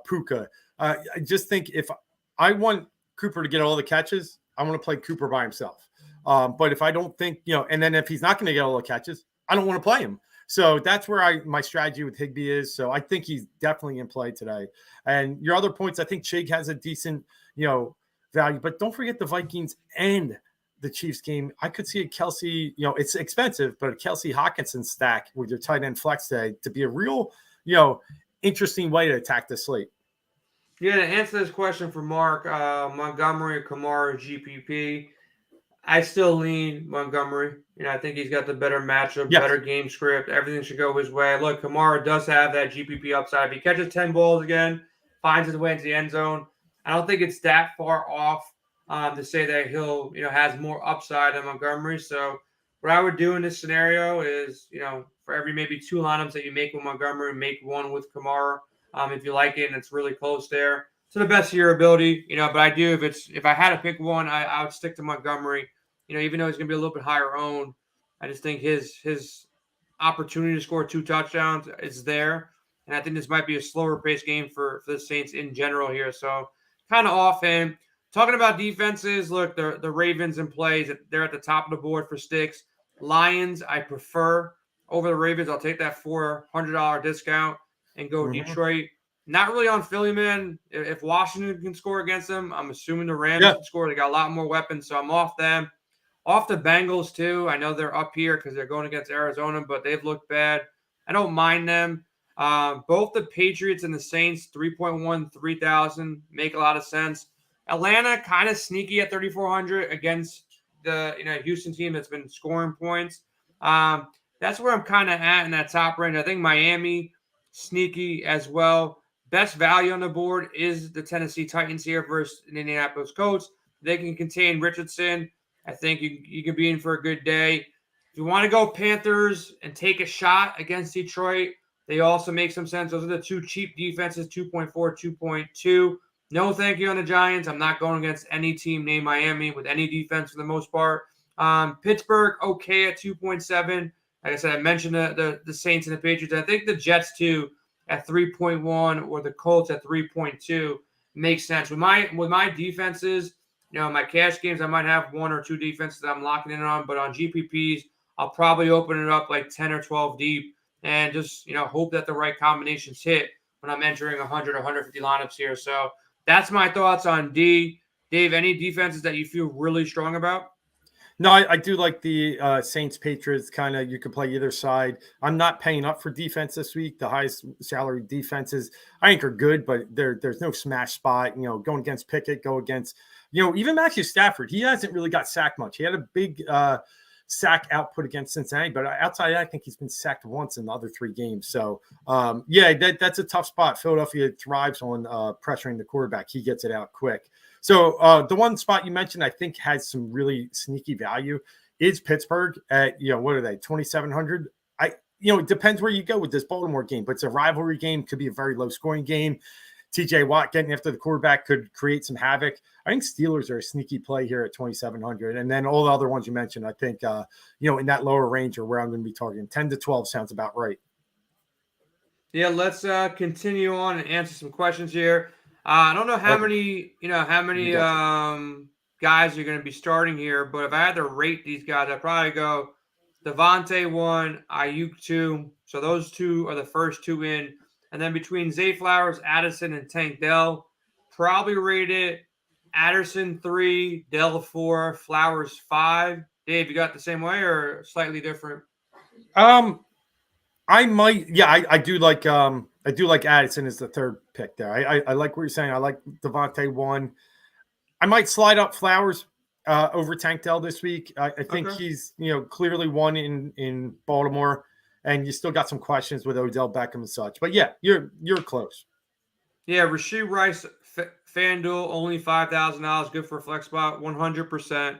Puka. I just think if I want Cooper to get all the catches, I want to play Cooper by himself. But if I don't think, and then if he's not going to get all the catches, I don't want to play him. So that's where my strategy with Higbee is. So I think he's definitely in play today. And your other points, I think Chig has a decent, value. But don't forget the Vikings and the Chiefs game. I could see a Kelsey, it's expensive, but a Kelsey Hawkinson stack with your tight end flex day to be a real, interesting way to attack the slate. Yeah, to answer this question for Mark, Montgomery, Kamara, GPP. I still lean Montgomery. I think he's got the better matchup, better game script. Everything should go his way. Look, Kamara does have that GPP upside. If he catches 10 balls again, finds his way into the end zone, I don't think it's that far off to say that he'll, has more upside than Montgomery. So what I would do in this scenario is, for every maybe 2 lineups that you make with Montgomery, make one with Kamara if you like it and it's really close there. To the best of your ability, but I do, if I had to pick one, I would stick to Montgomery, even though he's going to be a little bit higher owned. I just think his opportunity to score 2 touchdowns is there. And I think this might be a slower paced game for the Saints in general here. So kind of off him. Talking about defenses, look, the Ravens in plays, they're at the top of the board for sticks. Lions, I prefer over the Ravens. I'll take that $400 discount and go Detroit. Not really on Philly, man. If Washington can score against them, I'm assuming the Rams can score. They got a lot more weapons, so I'm off them. Off the Bengals, too. I know they're up here because they're going against Arizona, but they've looked bad. I don't mind them. Both the Patriots and the Saints, 3.1, 3,000, make a lot of sense. Atlanta, kind of sneaky at 3,400 against the Houston team that's been scoring points. That's where I'm kind of at in that top range. I think Miami, sneaky as well. Best value on the board is the Tennessee Titans here versus the Indianapolis Colts. They can contain Richardson. I think you can be in for a good day. If you want to go Panthers and take a shot against Detroit, they also make some sense. Those are the 2 cheap defenses, 2.4, 2.2. No thank you on the Giants. I'm not going against any team named Miami with any defense for the most part. Pittsburgh, okay at 2.7. Like I said, I mentioned the Saints and the Patriots. I think the Jets, too, at 3.1 or the Colts at 3.2 makes sense. With my defenses, my cash games, I might have 1 or 2 defenses that I'm locking in on, but on GPPs, I'll probably open it up like 10 or 12 deep and just, hope that the right combinations hit when I'm entering 100 or 150 lineups here. So that's my thoughts on D. Dave, any defenses that you feel really strong about? No, I do like the Saints Patriots kind of. You can play either side. I'm not paying up for defense this week. The highest salary defenses I think are good, but there's no smash spot. Going against Pickett, go against even Matthew Stafford. He hasn't really got sacked much. He had a big sack output against Cincinnati, but outside of that, I think he's been sacked once in the other 3 games. So that's a tough spot. Philadelphia thrives on pressuring the quarterback. He gets it out quick. So the one spot you mentioned, I think has some really sneaky value is Pittsburgh at, what are they, 2,700? It depends where you go with this Baltimore game, but it's a rivalry game. Could be a very low scoring game. TJ Watt getting after the quarterback could create some havoc. I think Steelers are a sneaky play here at 2,700. And then all the other ones you mentioned, I think, in that lower range are where I'm going to be targeting. 10 to 12 sounds about right. Yeah, let's continue on and answer some questions here. I don't know how many guys are going to be starting here, but if I had to rate these guys, I'd probably go Devontae 1, Ayuk 2. So those 2 are the first 2 in. And then between Zay Flowers, Addison, and Tank Dell, probably rate it Addison 3, Dell 4, Flowers 5. Dave, you got the same way or slightly different? I might, yeah, I do like Addison as the third pick there. I like what you're saying. I like Devontae 1. I might slide up Flowers over Tank Dell this week. I think he's clearly won in Baltimore, and you still got some questions with Odell Beckham and such. But yeah, you're close. Yeah, Rashee Rice, FanDuel, only $5,000, good for a flex spot, 100%.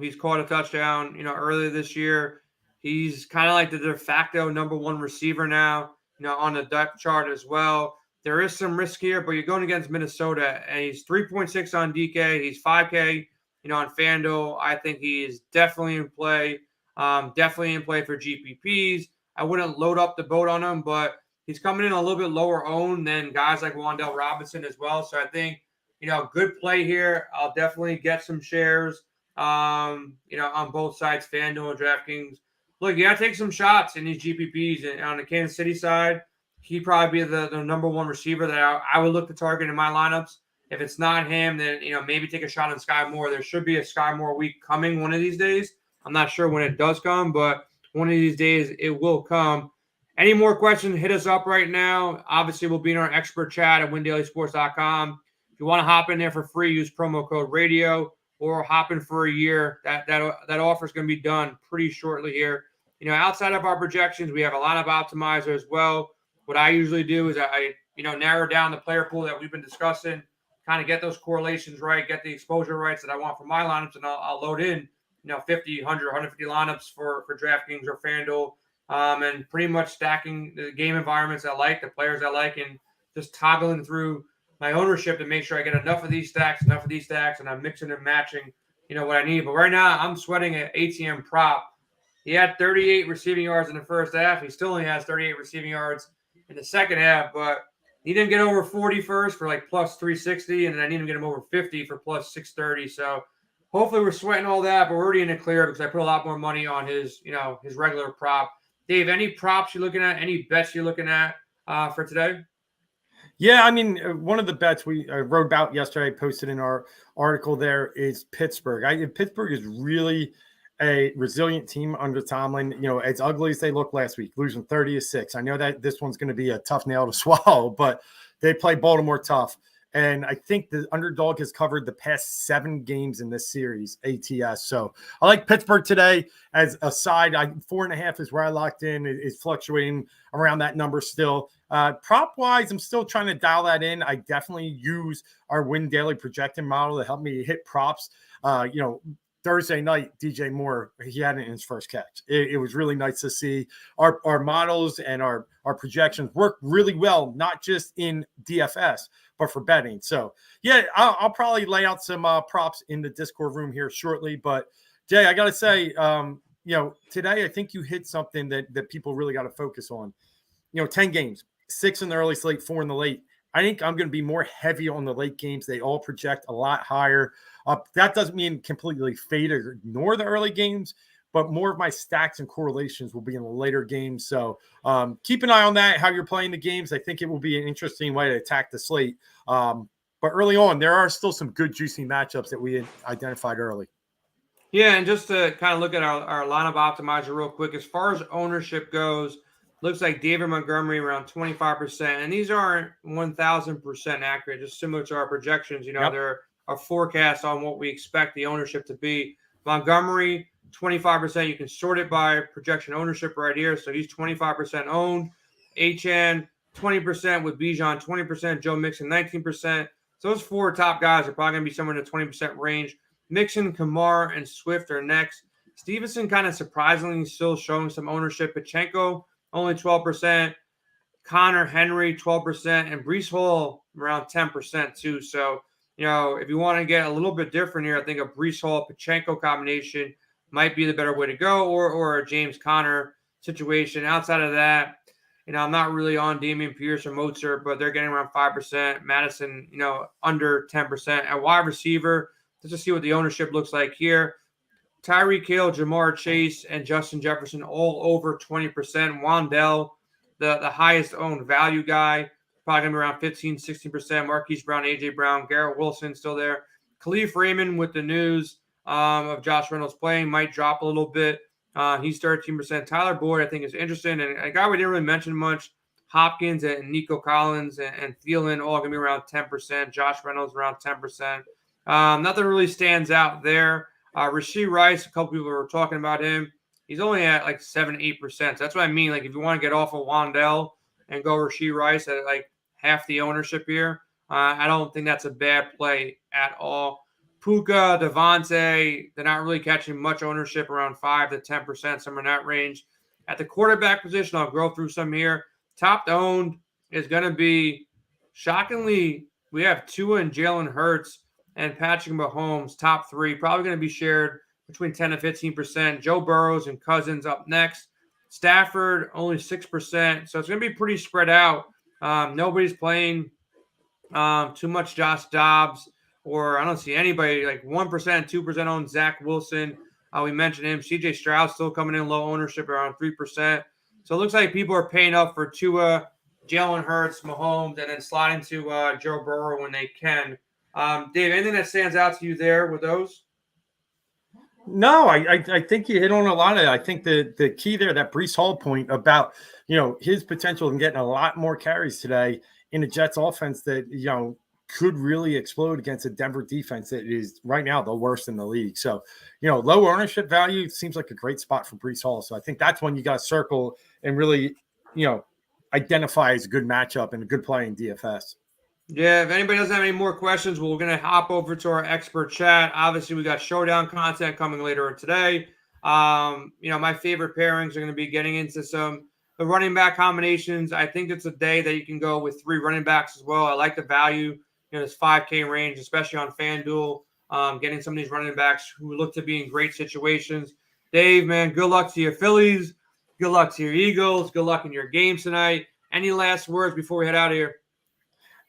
He's caught a touchdown, earlier this year. He's kind of like the de facto number 1 receiver now, on the depth chart as well. There is some risk here, but you're going against Minnesota, and he's 3.6 on DK. He's 5K, on FanDuel. I think he is definitely in play. Definitely in play for GPPs. I wouldn't load up the boat on him, but he's coming in a little bit lower owned than guys like Wan'Dale Robinson as well. So I think, good play here. I'll definitely get some shares, on both sides, FanDuel and DraftKings. Look, you got to take some shots in these GPPs. And on the Kansas City side, he'd probably be the number 1 receiver that I would look to target in my lineups. If it's not him, then, maybe take a shot on Sky Moore. There should be a Sky Moore week coming one of these days. I'm not sure when it does come, but one of these days it will come. Any more questions, hit us up right now. Obviously, we'll be in our expert chat at windailysports.com. If you want to hop in there for free, use promo code radio or hop in for a year. That offer is going to be done pretty shortly here. Outside of our projections, we have a lineup optimizer as well. What I usually do is I narrow down the player pool that we've been discussing, kind of get those correlations right, get the exposure rights that I want for my lineups, and I'll load in, 50, 100, 150 lineups for DraftKings or FanDuel, and pretty much stacking the game environments I like, the players I like, and just toggling through my ownership to make sure I get enough of these stacks, and I'm mixing and matching, what I need. But right now, I'm sweating an ATM prop. He had 38 receiving yards in the first half. He still only has 38 receiving yards in the second half, but he didn't get over 40 first for like plus 360, and then I need to get him over 50 for plus 630. So hopefully we're sweating all that, but we're already in the clear because I put a lot more money on his regular prop. Dave, any props you're looking at? Any bets you're looking at for today? Yeah, I mean, one of the bets we wrote about yesterday, posted in our article there, is Pittsburgh. Pittsburgh is really a resilient team under Tomlin. As ugly as they looked last week, losing 30-6. I know that this one's going to be a tough nail to swallow, but they play Baltimore tough. And I think the underdog has covered the past 7 games in this series, ATS. So I like Pittsburgh today as a side. 4.5 is where I locked in. It's fluctuating around that number still. Prop-wise, I'm still trying to dial that in. I definitely use our Win Daily projecting model to help me hit props. Thursday night, DJ Moore, he had it in his first catch. It was really nice to see our models and our projections work really well, not just in DFS, but for betting. So, yeah, I'll probably lay out some props in the Discord room here shortly. But, Jay, I got to say, today I think you hit something that people really got to focus on. 10 games, 6 in the early slate, 4 in the late. I think I'm going to be more heavy on the late games. They all project a lot higher. That doesn't mean completely fade or ignore the early games, but more of my stacks and correlations will be in the later games. So keep an eye on that, how you're playing the games. I think it will be an interesting way to attack the slate. But early on, there are still some good, juicy matchups that we identified early. Yeah, and just to kind of look at our lineup optimizer real quick, as far as ownership goes, looks like David Montgomery around 25%. And these aren't 1,000% accurate, just similar to our projections. Yep. They're a forecast on what we expect the ownership to be. Montgomery, 25%. You can sort it by projection ownership right here. So he's 25% owned. HN, 20% with Bijan, 20%. Joe Mixon, 19%. So those 4 top guys are probably going to be somewhere in the 20% range. Mixon, Kamara, and Swift are next. Stevenson kind of surprisingly still showing some ownership. Pachenko, only 12%. Connor, Henry, 12%. And Breece Hall, around 10% too. So, if you want to get a little bit different here, I think a Breece Hall-Pachenko combination might be the better way to go, or a James Conner situation. Outside of that, I'm not really on Dameon Pierce or Mozart, but they're getting around 5%. Madison, under 10%. At wide receiver, let's just see what the ownership looks like here. Tyreek Hill, Jamar Chase, and Justin Jefferson all over 20%. Wan'Dale, the highest owned value guy, probably going to be around 15, 16%. Marquise Brown, A.J. Brown, Garrett Wilson still there. Khalif Raymond with the news of Josh Reynolds playing might drop a little bit. He's 13%. Tyler Boyd, I think, is interesting. And a guy we didn't really mention much, Hopkins and Nico Collins and Thielen all going to be around 10%. Josh Reynolds around 10%. Nothing really stands out there. Rashee Rice, a couple people were talking about him. He's only at like 7-8%. So that's what I mean. Like if you want to get off of Wandell and go Rashee Rice at like half the ownership here, I don't think that's a bad play at all. Puka, Devontae, they're not really catching much ownership, around 5 to 10%, somewhere in that range. At the quarterback position, I'll go through some here. Top owned is going to be, shockingly, we have Tua and Jalen Hurts and Patrick Mahomes, top 3, probably going to be shared between 10 and 15%. Joe Burrows and Cousins up next. Stafford, only 6%. So it's going to be pretty spread out. Nobody's playing too much Josh Dobbs, or I don't see anybody like 1%, 2% on Zach Wilson. We mentioned him. CJ Stroud still coming in low ownership, around 3%. So it looks like people are paying up for Tua, Jalen Hurts, Mahomes, and then sliding to Joe Burrow when they can. Dave, anything that stands out to you there with those? No, I think you hit on a lot of it. I think the key there, that Breece Hall point about, his potential in getting a lot more carries today in the Jets offense that, could really explode against a Denver defense that is right now the worst in the league. So, low ownership value seems like a great spot for Breece Hall. So I think that's one you got to circle and really, identify as a good matchup and a good play in DFS. Yeah, if anybody doesn't have any more questions, we're going to hop over to our expert chat. Obviously, we got showdown content coming later today. My favorite pairings are going to be getting into the running back combinations. I think it's a day that you can go with 3 running backs as well. I like the value, this 5K range, especially on FanDuel, getting some of these running backs who look to be in great situations. Dave, man, good luck to your Phillies. Good luck to your Eagles. Good luck in your games tonight. Any last words before we head out of here?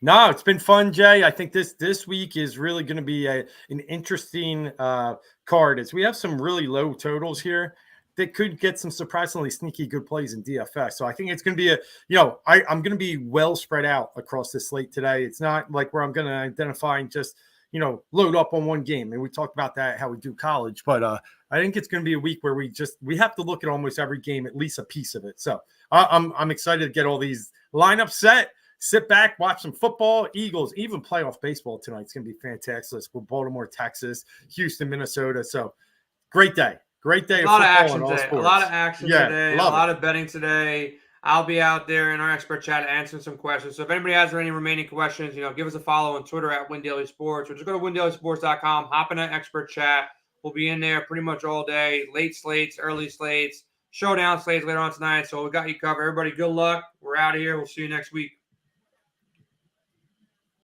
No, it's been fun, Jay. I think this week is really going to be an interesting card, as we have some really low totals here that could get some surprisingly sneaky good plays in DFS. So I think it's going to be I'm going to be well spread out across this slate today. It's not like where I'm going to identify and just, load up on one game. And we talked about that, how we do college, but I think it's going to be a week where we have to look at almost every game, at least a piece of it. So I'm excited to get all these lineups set. Sit back, watch some football, Eagles, even playoff baseball tonight. It's going to be fantastic. With Baltimore, Texas, Houston, Minnesota. So great day. Great day. A lot of action today. A lot of action today. A lot of betting today. I'll be out there in our expert chat answering some questions. So if anybody has any remaining questions, give us a follow on Twitter at WinDailySports, or just go to WinDailySports.com, hop in that expert chat. We'll be in there pretty much all day. Late slates, early slates, showdown slates later on tonight. So we got you covered. Everybody, good luck. We're out of here. We'll see you next week.